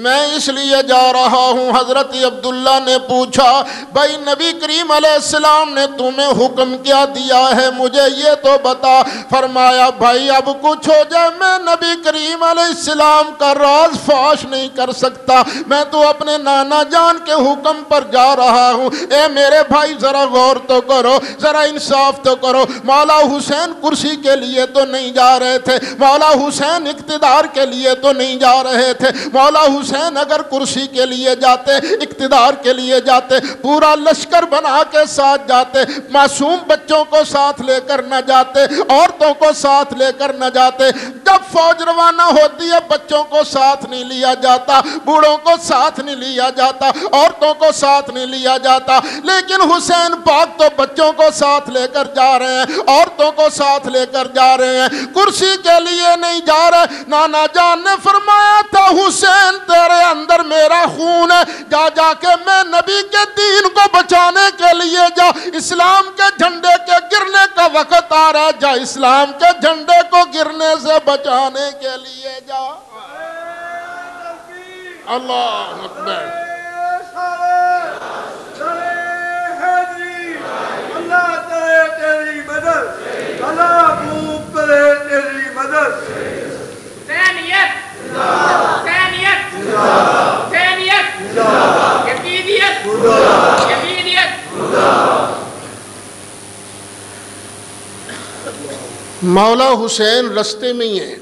Speaker 2: میں اس لیے جا رہا ہوں۔ حضرت عبداللہ نے پوچھا، بھائی نبی کریم علیہ السلام نے تمہیں حکم کیا دیا ہے، مجھے یہ تو بتا۔ فرمایا، بھائی اب کچھ ہو جائے میں نبی کریم علیہ السلام کا راز فاش نہیں کر سکتا، میں تو اپنے نانا جان کے حکم پر جا رہا ہوں۔ اے میرے بھائی ذرا غور تو کرو، ذرا انصاف تو کرو، مولا حسین کرسی کے لیے تو نہیں جا رہے تھے، مولا حسین اقتدار کے لیے تو نہیں جا رہے تھے۔ مولا حسین اگر کرسی کے لیے جاتے، اقتدار کے لیے جاتے، پورا لشکر بنا کے ساتھ جاتے، معصوم بچوں کو ساتھ لے کر نہ جاتے، عورتوں کو ساتھ لے کر نہ جاتے۔ جب فوج روانہ ہوتی ہے بچوں کو ساتھ نہیں لیا جاتا، بوڑھوں کو ساتھ نہیں لیا جاتا، عورتوں کو ساتھ نہیں لیا جاتا، لیکن حسین پاک تو بچوں کو ساتھ لے کر جا رہے ہیں، عورتوں کو ساتھ لے کر جا رہے ہیں، کرسی کے لیے نہیں جا رہے۔ نانا جان نے فرمایا تھا، حسین تیرے اندر میرا خون ہے، جا جا کے میں نبی کے دین کو بچانے کے لیے جا، اسلام کے جھنڈے کے گرنے کا وقت آ رہا ہے، جا اسلام کے جھنڈے کو گرنے سے بچانے کے لیے جا۔ اللہ اکبر۔
Speaker 3: اللہ کرے تیری مدد، اللہ خوب کرے تیری مدد۔
Speaker 2: مولا حسین رستے میں ہی ہیں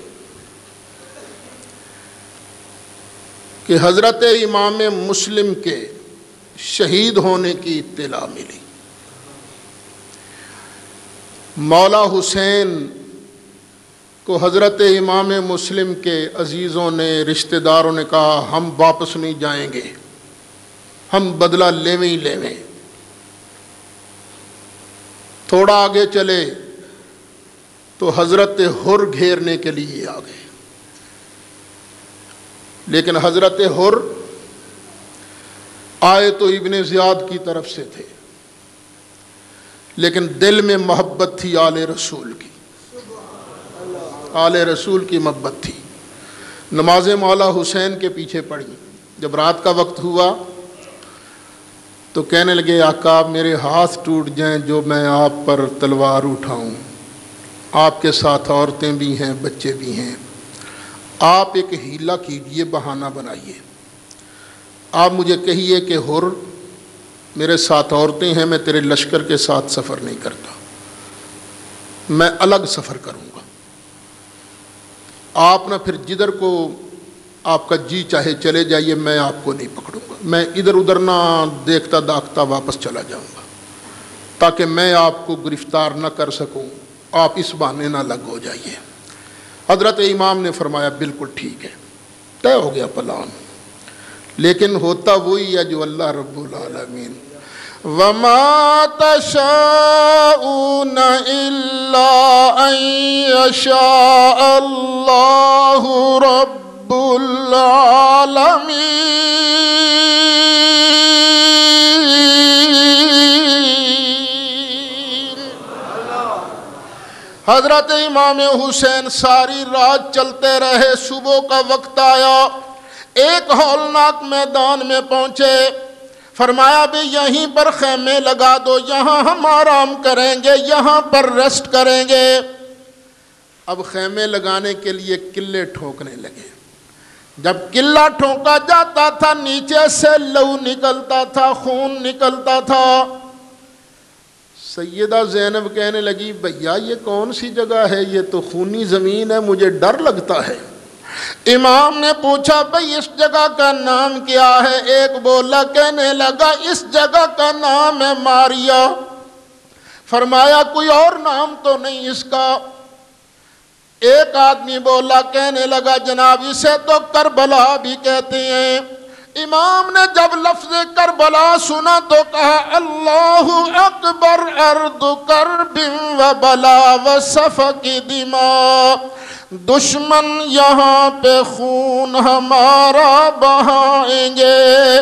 Speaker 2: کہ حضرت امام مسلم کے شہید ہونے کی اطلاع ملی۔ مولا حسین کو حضرت امام مسلم کے عزیزوں نے، رشتہ داروں نے کہا، ہم واپس نہیں جائیں گے، ہم بدلہ لیویں ہی لیویں۔ تھوڑا آگے چلے تو حضرت حر گھیرنے کے لیے آ گئے، لیکن حضرت حر آئے تو ابن زیاد کی طرف سے تھے، لیکن دل میں محبت تھی آل رسول کی، آل رسول کی محبت تھی۔ نماز مولا حسین کے پیچھے پڑھی۔ جب رات کا وقت ہوا تو کہنے لگے، آقا میرے ہاتھ ٹوٹ جائیں جو میں آپ پر تلوار اٹھاؤں، آپ کے ساتھ عورتیں بھی ہیں، بچے بھی ہیں، آپ ایک ہیلہ کیجئے، بہانہ بنائیے، آپ مجھے کہیے کہ حر میرے ساتھ عورتیں ہیں، میں تیرے لشکر کے ساتھ سفر نہیں کرتا، میں الگ سفر کروں گا، آپ نہ پھر جدھر کو آپ کا جی چاہے چلے جائیے، میں آپ کو نہیں پکڑوں گا، میں ادھر ادھر نہ دیکھتا داکھتا واپس چلا جاؤں گا، تاکہ میں آپ کو گرفتار نہ کر سکوں، آپ اس بہانے نہ لگ ہو جائیے۔ حضرت امام نے فرمایا بالکل ٹھیک ہے، طے ہو گیا پلان، لیکن ہوتا وہی ہے جو اللہ رب العالمین۔ وَمَا تَشَاءُونَ إِلَّا أَن يَشَاءَ اللَّهُ رَبُّ الْعَالَمِينَ۔ حضرت امام حسین ساری رات چلتے رہے، صبح کا وقت آیا، ایک ہولناک میدان میں پہنچے، فرمایا بھی یہیں پر خیمے لگا دو، یہاں ہم آرام کریں گے، یہاں پر ریسٹ کریں گے۔ اب خیمے لگانے کے لیے قلعے ٹھوکنے لگے، جب قلعہ ٹھوکا جاتا تھا نیچے سے لہو نکلتا تھا، خون نکلتا تھا۔ سیدہ زینب کہنے لگی، بھیا یہ کون سی جگہ ہے، یہ تو خونی زمین ہے، مجھے ڈر لگتا ہے۔ امام نے پوچھا، بھئی اس جگہ کا نام کیا ہے؟ ایک بولا، کہنے لگا اس جگہ کا نام ہے ماریا۔ فرمایا کوئی اور نام تو نہیں اس کا؟ ایک آدمی بولا، کہنے لگا جناب اسے تو کربلا بھی کہتے ہیں۔ امام نے جب لفظ کربلا سنا تو کہا اللہ اکبر، ارض کرب و بلا و سفک دماء، دشمن یہاں پہ خون ہمارا بہائیں گے،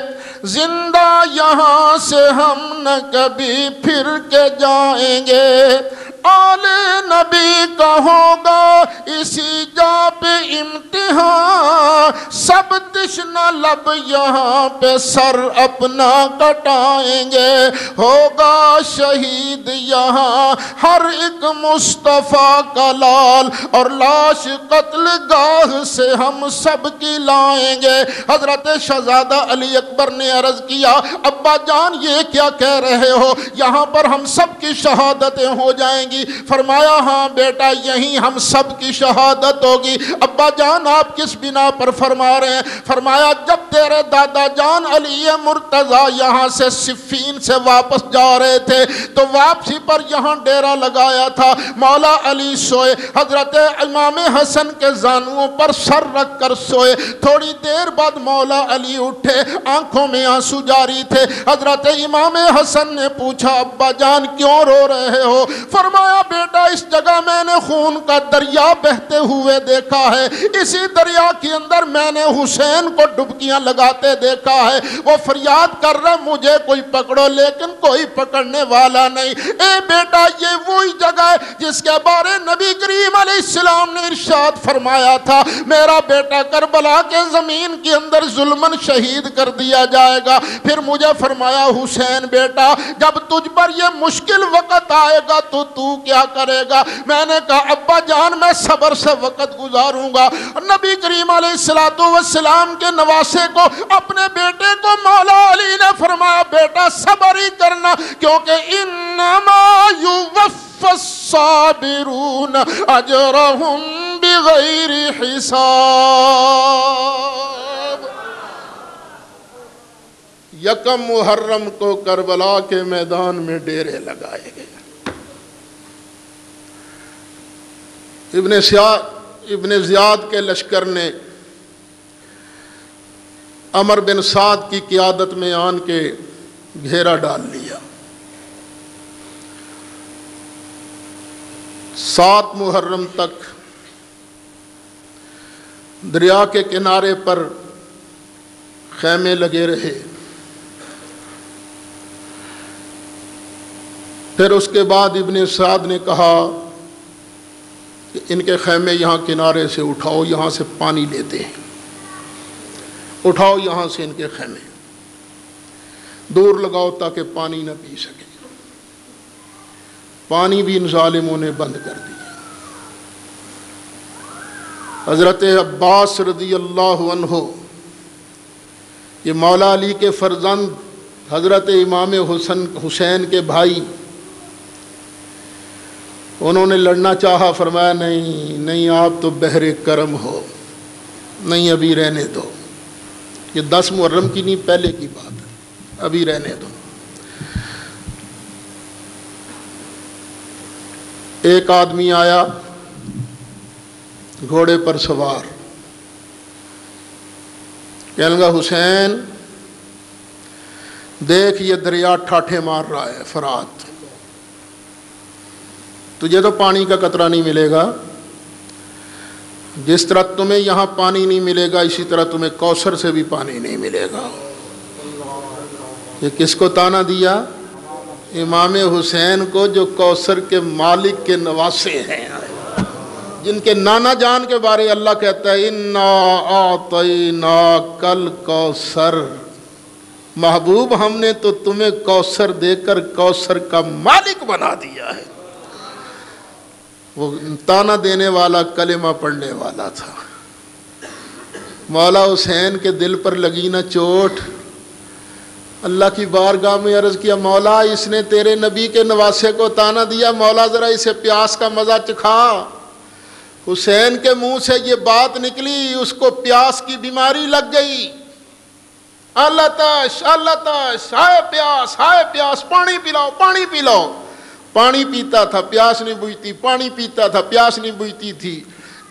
Speaker 2: زندہ یہاں سے ہم نہ کبھی پھر کے جائیں گے، آل نبی کا ہوگا اسی جا پہ امتحان، سب تشنہ لب یہاں پہ سر اپنا کٹائیں گے، ہوگا شہید یہاں ہر ایک مصطفیٰ کا لال، اور لاش قتل گاہ سے ہم سب کی لائیں گے۔ حضرت شہزادہ علی اکبر نے عرض کیا، ابا جان یہ کیا کہہ رہے ہو، یہاں پر ہم سب کی شہادتیں ہو جائیں گی؟ فرمایا ہاں بیٹا یہیں ہم سب کی شہادت ہوگی۔ ابا جان آپ کس بنا پر فرما رہے ہیں؟ فرمایا جب تیرے دادا جان علی مرتضی یہاں سے صفین سے واپس جا رہے تھے تو واپسی پر یہاں ڈیرا لگایا تھا، مولا علی سوئے، حضرت امام حسن کے زانوؤں پر سر رکھ کر سوئے، تھوڑی دیر بعد مولا علی اٹھے، آنکھوں میں آنسو جاری تھے۔ حضرت امام حسن نے پوچھا ابا جان کیوں رو رہے ہو؟ فرمایا بیٹا اس جگہ میں نے خون کا دریا بہتے ہوئے دیکھا ہے، اسی دریا کے اندر میں نے حسین کو ڈبکیاں لگاتے دیکھا ہے، وہ فریاد کر رہا مجھے کوئی پکڑو لیکن کوئی پکڑنے والا نہیں۔ اے بیٹا یہ وہی جگہ ہے جس کے بارے نبی کریم علیہ السلام نے ارشاد فرمایا تھا میرا بیٹا کربلا کے زمین کے اندر ظلمن شہید کر دیا جائے گا۔ پھر مجھے فرمایا حسین بیٹا جب تجھ پر یہ مشکل وقت آئے گا تو کیا کرے گا؟ میں نے کہا ابا جان میں صبر سے وقت گزاروں گا۔ نبی کریم علیہ السلام کے نواسے کو اپنے بیٹے کو مولا علی نے فرمایا بیٹا صبر ہی کرنا، کیونکہ انما یوفی الصابرون اجرہم بغیر حساب۔ یکم محرم کو کربلا کے میدان میں ڈیرے لگائے گئے۔ ابن زیاد کے لشکر نے عمر بن سعد کی قیادت میں آن کے گھیرا ڈال لیا۔ 7 محرم تک دریا کے کنارے پر خیمے لگے رہے۔ پھر اس کے بعد ابن سعد نے کہا کہ ان کے خیمے یہاں کنارے سے اٹھاؤ، یہاں سے پانی لیتے ہیں، اٹھاؤ یہاں سے ان کے خیمے، دور لگاؤ تاکہ پانی نہ پی سکے۔ پانی بھی ان ظالموں نے بند کر دیا۔ حضرت عباس رضی اللہ عنہ یہ مولا علی کے فرزند حضرت امام حسین کے بھائی، انہوں نے لڑنا چاہا، فرمایا نہیں آپ تو بحر کرم ہو، نہیں ابھی رہنے دو، یہ 10 محرم کی نہیں پہلے کی بات ہے، ابھی رہنے دو۔ ایک آدمی آیا گھوڑے پر سوار، کہنے لگا حسین دیکھ یہ دریا ٹھاٹھے مار رہا ہے فرات، تجھے تو پانی کا قطرہ نہیں ملے گا، جس طرح تمہیں یہاں پانی نہیں ملے گا اسی طرح تمہیں کوثر سے بھی پانی نہیں ملے گا۔ یہ کس کو تانا دیا؟ امام حسین کو، جو کوثر کے مالک کے نواسے ہیں، جن کے نانا جان کے بارے اللہ کہتا ہے اِنَّا أَعْطَيْنَاكَ الْكَوْثَرَ، محبوب ہم نے تو تمہیں کوثر دے کر کوثر کا مالک بنا دیا ہے۔ وہ تانا دینے والا کلمہ پڑھنے والا تھا۔ مولا حسین کے دل پر لگی نہ چوٹ، اللہ کی بارگاہ میں عرض کیا مولا اس نے تیرے نبی کے نواسے کو تانا دیا، مولا ذرا اسے پیاس کا مزہ چکھا۔ حسین کے منہ سے یہ بات نکلی، اس کو پیاس کی بیماری لگ گئی۔ اللہ تاش ہائے پیاس، پانی پلاؤ پانی پلاؤ۔ پانی پیتا تھا پیاس نہیں بجھتی، پانی پیتا تھا پیاس نہیں بجھتی تھی۔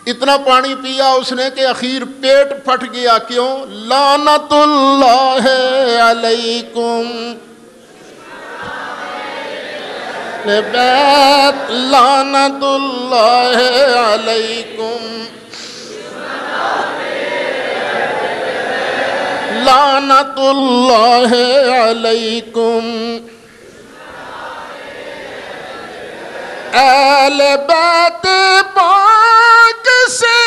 Speaker 2: اتنا پانی پیا اس نے کہ اخیر پیٹ پھٹ گیا. کیوں؟ لعنت اللہ علیکم بیت لعنت اللہ علیکم لعنت اللہ علیکم. اہل بیت پاک سے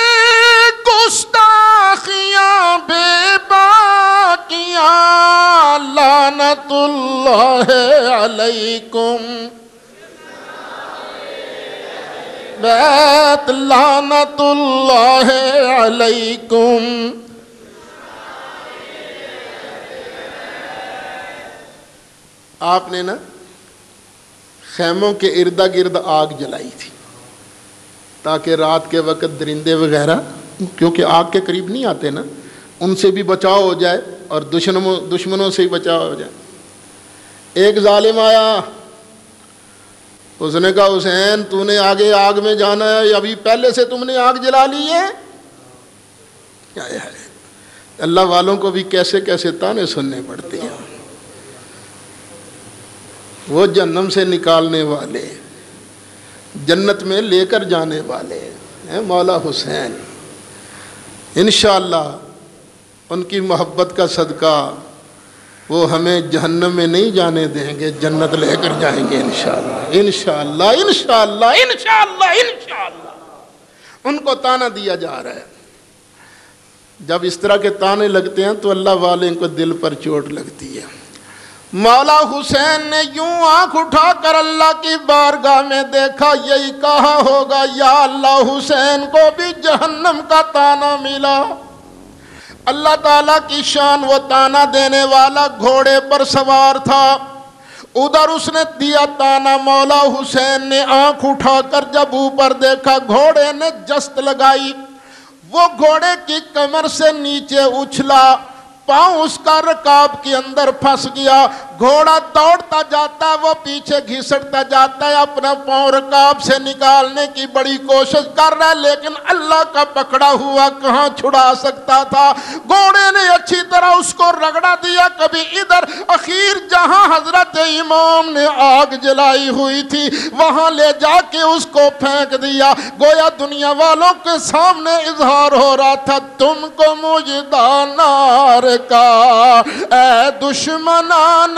Speaker 2: گستاخیاں بے باقیاں لعنت اللہ علیکم بیت لعنت اللہ علیکم. آپ نے نا خیموں کے ارد گرد آگ جلائی تھی تاکہ رات کے وقت درندے وغیرہ، کیونکہ آگ کے قریب نہیں آتے نا، ان سے بھی بچاؤ ہو جائے اور دشمنوں سے بھی بچاؤ ہو جائے. ایک ظالم آیا، اس نے کہا حسین تو نے آگے آگ میں جانا ہے، ابھی پہلے سے تم نے آگ جلا لی ہے. اللہ والوں کو بھی کیسے کیسے تانے سننے پڑتے ہیں. وہ جہنم سے نکالنے والے، جنت میں لے کر جانے والے ہیں مولا حسین. انشاءاللہ ان کی محبت کا صدقہ وہ ہمیں جہنم میں نہیں جانے دیں گے، جنت لے کر جائیں گے انشاءاللہ انشاءاللہ انشاءاللہ انشاءاللہ انشاءاللہ. ان کو تانا دیا جا رہا ہے. جب اس طرح کے تانے لگتے ہیں تو اللہ والے کو دل پر چوٹ لگتی ہے. مولا حسین نے یوں آنکھ اٹھا کر اللہ کی بارگاہ میں دیکھا، یہی کہا ہوگا یا اللہ حسین کو بھی جہنم کا تانا ملا. اللہ تعالیٰ کی شان، وہ تانا دینے والا گھوڑے پر سوار تھا، ادھر اس نے دیا تانا. مولا حسین نے آنکھ اٹھا کر جب اوپر دیکھا، گھوڑے نے جست لگائی، وہ گھوڑے کی کمر سے نیچے اچھلا، پاؤں اس کا رکاب کے اندر پھنس گیا. گھوڑا دوڑتا جاتا ہے، وہ پیچھے گھسٹتا جاتا ہے، اپنا پاؤں رکاب سے نکالنے کی بڑی کوشش کر رہا ہے، لیکن اللہ کا پکڑا ہوا کہاں چھڑا سکتا تھا. گھوڑے نے اچھی طرح اس کو رگڑا دیا، کبھی ادھر. اخیر جہاں حضرت امام نے آگ جلائی ہوئی تھی وہاں لے جا کے اس کو پھینک دیا. گویا دنیا والوں کے سامنے اظہار ہو رہا تھا، تم کو مجدہ نار کا اے دشمنان،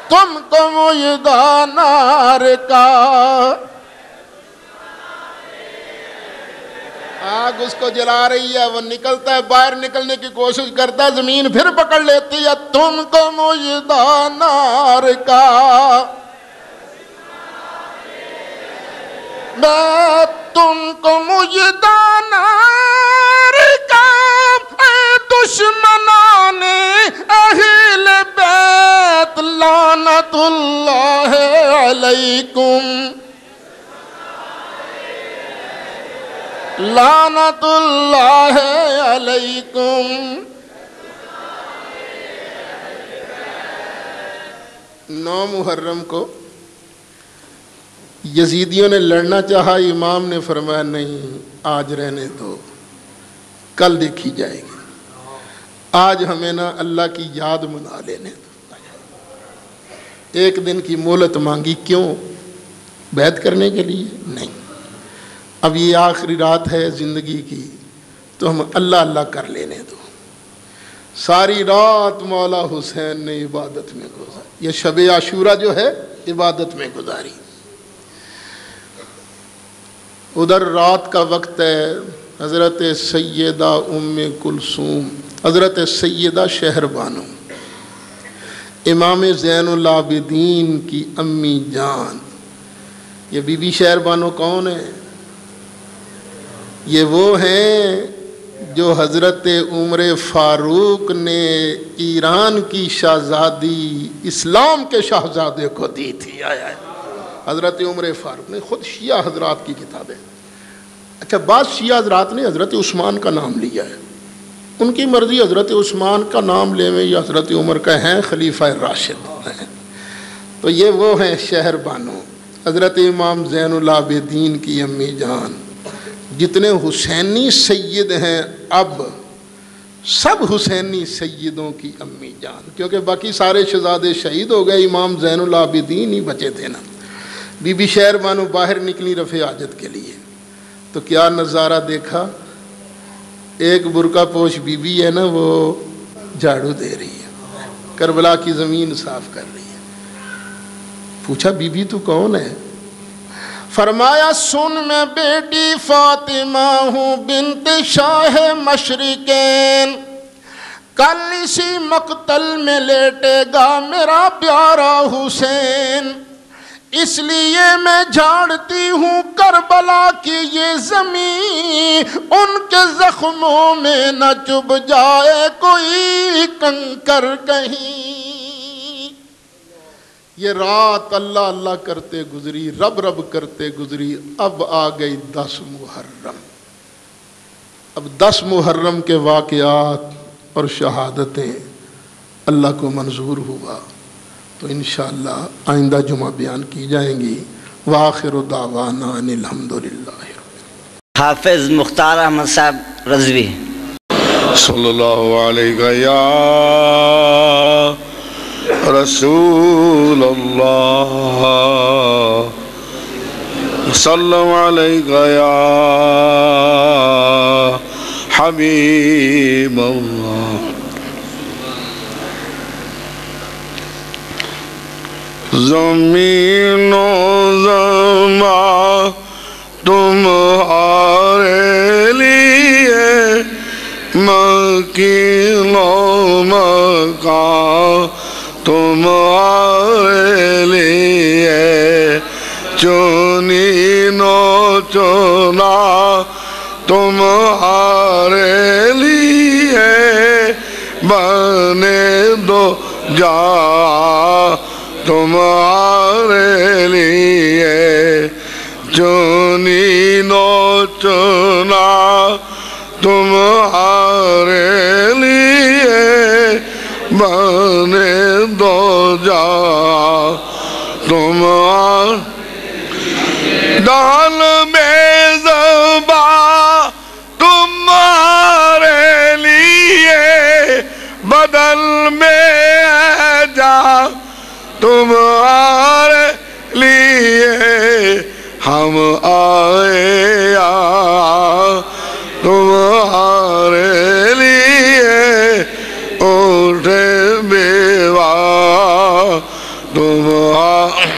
Speaker 2: تم کو مجدہ نار کا. آگ اس کو جلا رہی ہے، وہ نکلتا ہے، باہر نکلنے کی کوشش کرتا ہے، زمین پھر پکڑ لیتی ہے. تم کو مجدہ نار کا، میں تم کو مجدہ نار کا اے دشمنان اہل بیت لعنت اللہ علیکم لعنت اللہ علیکم. 9 محرم کو یزیدیوں نے لڑنا چاہا، امام نے فرمایا نہیں، آج رہنے دو، کل دیکھی جائے گی. آج ہمیں نا اللہ کی یاد منا لینے دو. ایک دن کی مہلت مانگی، کیوں؟ بیعت کرنے کے لیے نہیں. اب یہ آخری رات ہے زندگی کی تو ہم اللہ اللہ کر لینے دو. ساری رات مولا حسین نے عبادت میں گزاری. یہ شب عاشورہ جو ہے عبادت میں گزاری. ادھر رات کا وقت ہے، حضرت سیدہ ام کلثوم، حضرت سیدہ شہر بانو، امام زین العابدین کی امی جان. یہ بی بی شہر بانو کون ہے؟ یہ وہ ہیں جو حضرت عمر فاروق نے ایران کی شہزادی اسلام کے شہزادے کو دی تھی. حضرت عمر فاروق نے، خود شیعہ حضرات کی کتابیں. اچھا، بعض شیعہ حضرات نے حضرت عثمان کا نام لیا ہے، ان کی مرضی، حضرت عثمان کا نام لے میں یا حضرت عمر کا ہیں، خلیفہ راشد ہیں. تو یہ وہ ہیں شہر بانو. حضرت امام زین العابدین کی امی جان، جتنے حسینی سید ہیں اب سب حسینی سیدوں کی امی جان، کیونکہ باقی سارے شہزادے شہید ہو گئے، امام زین العابدین ہی بچے تھے نا۔ بی بی شہر بانو باہر نکلی رفع حاجت کے لیے، تو کیا نظارہ دیکھا، ایک برقع پوش بی بی ہے نا وہ جھاڑو دے رہی ہے، کربلا کی زمین صاف کر رہی ہے۔ پوچھا بی بی تو کون ہے؟ فرمایا سن میں بیٹی فاطمہ ہوں بنت شاہ مشرقین، کل اسی مقتل میں لیٹے گا میرا پیارا حسین، اس لیے میں جھاڑتی ہوں کربلا کی یہ زمین، ان کے زخموں میں نہ چبھ جائے کوئی کنکر کہیں۔ یہ رات اللہ اللہ کرتے گزری، رب رب کرتے گزری، اب آ گئی 10 محرم۔ اب 10 محرم کے واقعات اور شہادتیں اللہ کو منظور ہوا تو انشاءاللہ آئندہ جمعہ بیان کی جائیں گی۔ وآخر دعوانا ان الحمدللہ۔
Speaker 4: حافظ مختار احمد صاحب رضوی۔
Speaker 5: صلی اللہ علیہ یا رسول اللہ، صلی علیہ یا حبیب اللہ۔ زمین و زمان تمہارے لیے، مکین و مکان تمہارے لیے، چنین و چنا تمہارے لیے، بنے دو جہاں تمہارے لیے، چنین و چنا تمہارے لیے، بنے دو جہاں تمہارے، ڈال میں زباں تمہارے لیے، بدل میں جا تمہارے لیے، ہم آئے تمہارے لیے، اٹھے بیوہ تمہارے،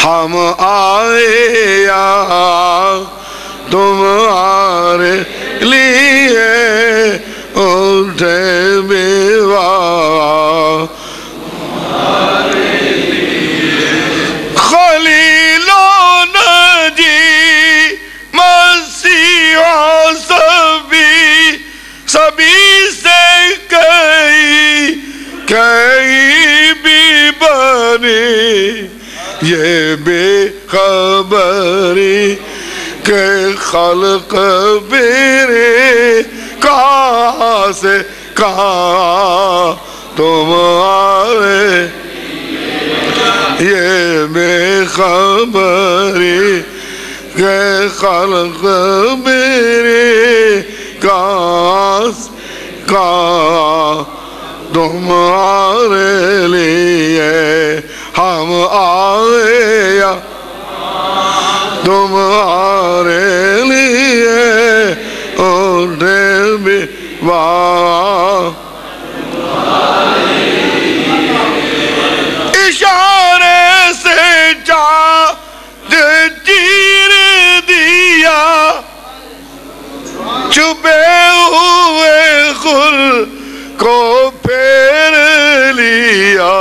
Speaker 5: ہم آئے تمہارے لیے، اٹھے بیوہ خلیل و نجی مسیح و سبھی سے کئی بھی بنی، یہ بے خبری کہ خلق میرے کہاں سے کہاں تمہارے، یہ بے خبری کہ خلق میرے کہاں سے کہاں تمہارے لیے، ہم آئے تمہارے لیے، اٹھے بیوہ اشارے سے چاند چیر دیا، چھپے ہوئے خل کو پھیر لیا،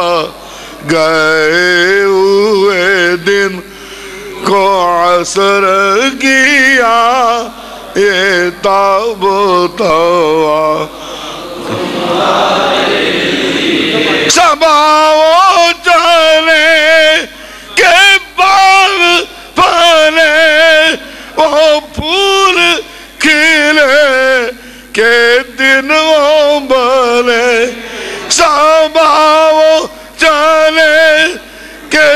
Speaker 5: گئے ہوئے دن کو عصر کیا، یہ تابوت ہوا سماؤ چلے کہ باغ پھلے، وہ پھول کھلے کہ دن وہ بلے، سماؤ چلے کہ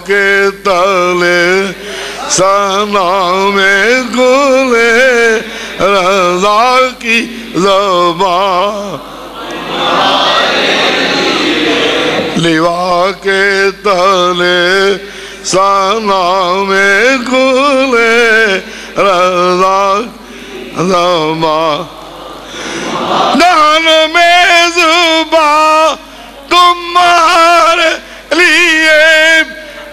Speaker 5: کے تلے ثنا میں گلے رضا کی زبان لیوا کے تلے ثنا میں گلے رضا زبان دہن میں زبان تمہارے لیے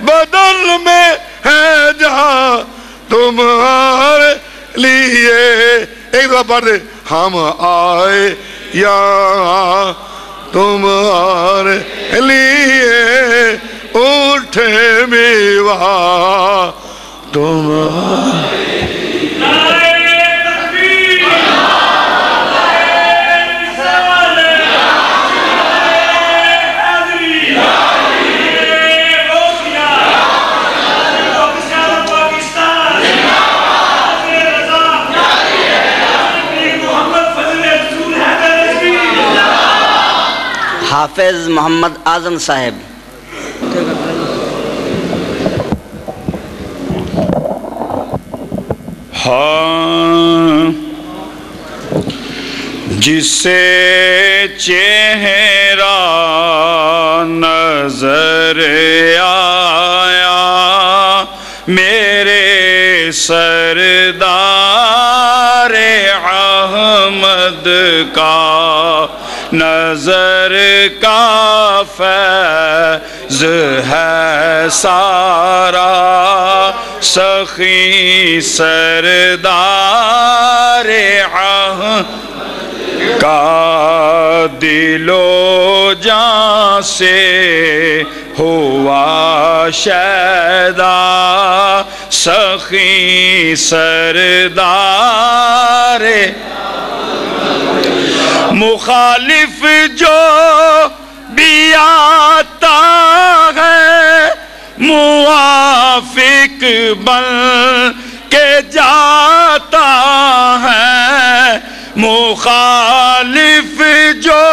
Speaker 5: بدل میں ہے جہاں تمہارے لیے ایک دفعہ پڑھ دے ہم آئے یہاں تمہارے لیے اٹھے میوہ تمہارے
Speaker 4: حافظ محمد اعظم صاحب.
Speaker 5: ہاں جسے چہرہ نظر آیا میرے سردار احمد کا نظر کا فیض ہے سارا سخی سردار احمد کا دل و جان سے ہوا شیدا سخی سردار مخالف جو بھی آتا ہے موافق بن کے جاتا ہے مخالف جو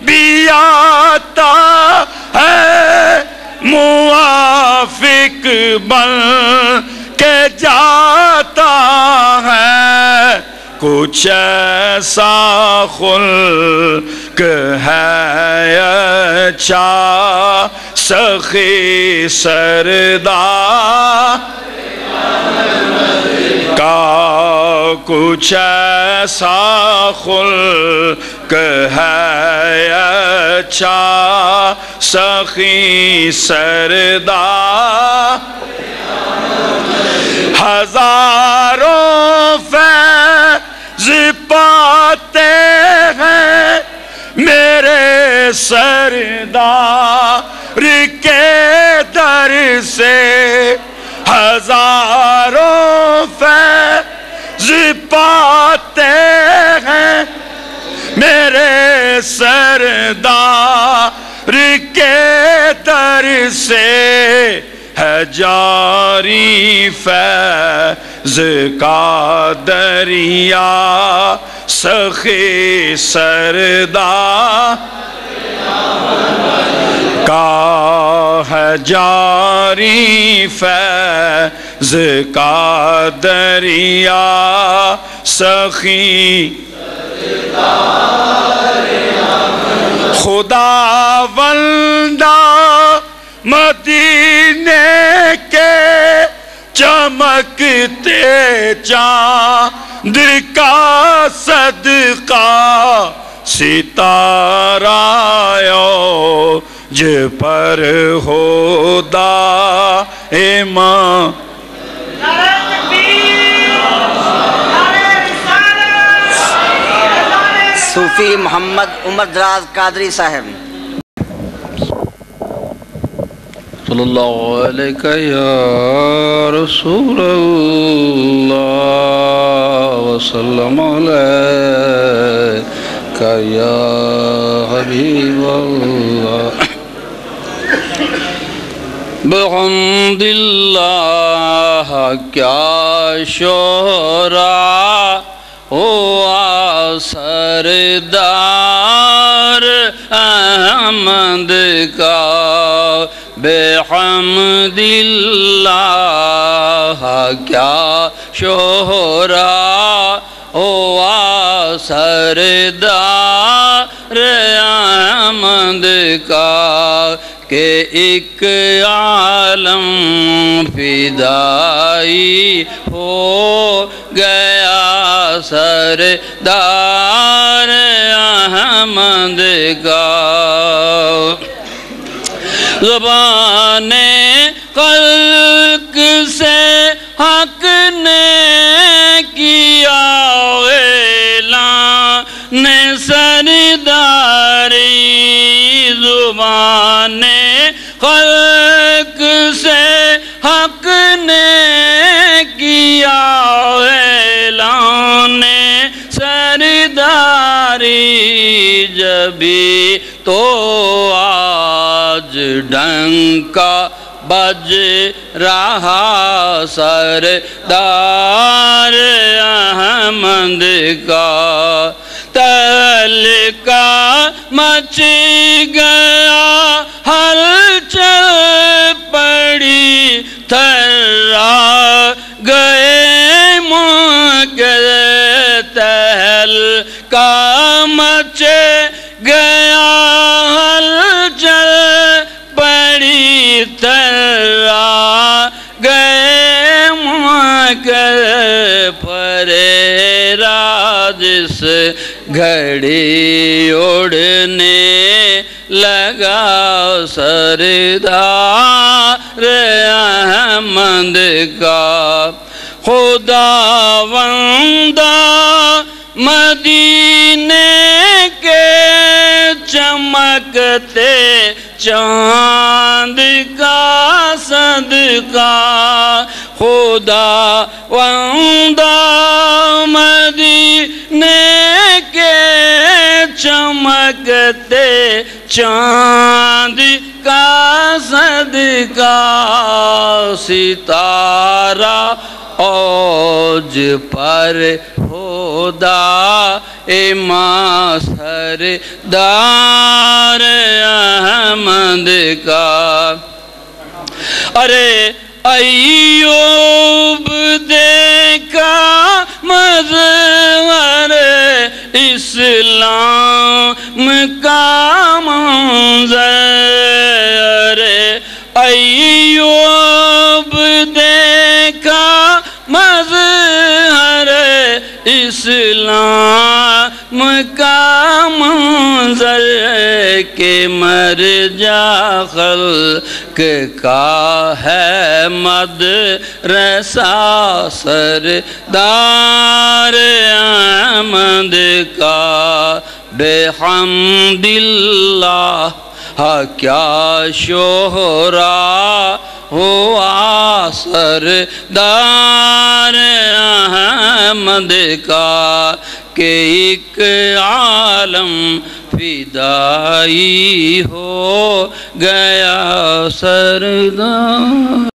Speaker 5: بھی آتا ہے موافق بن کے جاتا ہے کچھ ایسا خلق ہے اچھا سخی سردار کا کچھ ایسا خلق ہے اچھا سخی سردار ہزاروں فیض پاتے ہیں میرے سردار کے در سے ہزاروں فیض پاتے ہیں میرے سردار کے در سے ہے جاری فیض کا دریا سخی سردار کا ہے جاری فیض کا دریا سخی خدا بندہ مدینے کے چمکتے چاند کا صدقہ ستارہ اوج پر ہو دائما
Speaker 4: صوفی محمد عمر دراز قادری صاحب.
Speaker 6: صلی اللہ علیہ یا رسول اللہ وسلم علیہ یا حبیب اللہ بحمد اللہ کیا شعرا ہوا سردار احمد کا بحمد اللہ کیا شہرا ہوا سردار احمد کا کہ ایک عالم فدائی ہو گیا سردار احمد کا زبان خلق سے حق نے کیا اعلان سرداری زبان خلق سے حق نے کیا اعلان سرداری جبھی تو آج ڈنکا بج رہا سردار احمد کا تہلکہ مچ گیا ہلچل پڑی تھرا گئے منکر تہلکہ مچ گیا ہلچل پڑی تھرا گئے منکر پریرا جس گھڑی اڑنے لگا سردار احمد کا خداوندہ مدینے کے چمکتے چاند کا صدقہ خداوندہ مدینے کے چمکتے چاند کا صدقہ ستارہ اوج پر ہودا امام سردار احمد کا ارے ایوب دیکھا مظہر اسلام کا منظر ارے ایوب دیکھا مظہر اسلام کا منظر کے مرجع خلق کا ہے مدرسہ سردار احمد کا بحمد اللہ کیا شہرا ہوا سردار احمد کا کہ ایک عالم فدائی ہو گیا سردار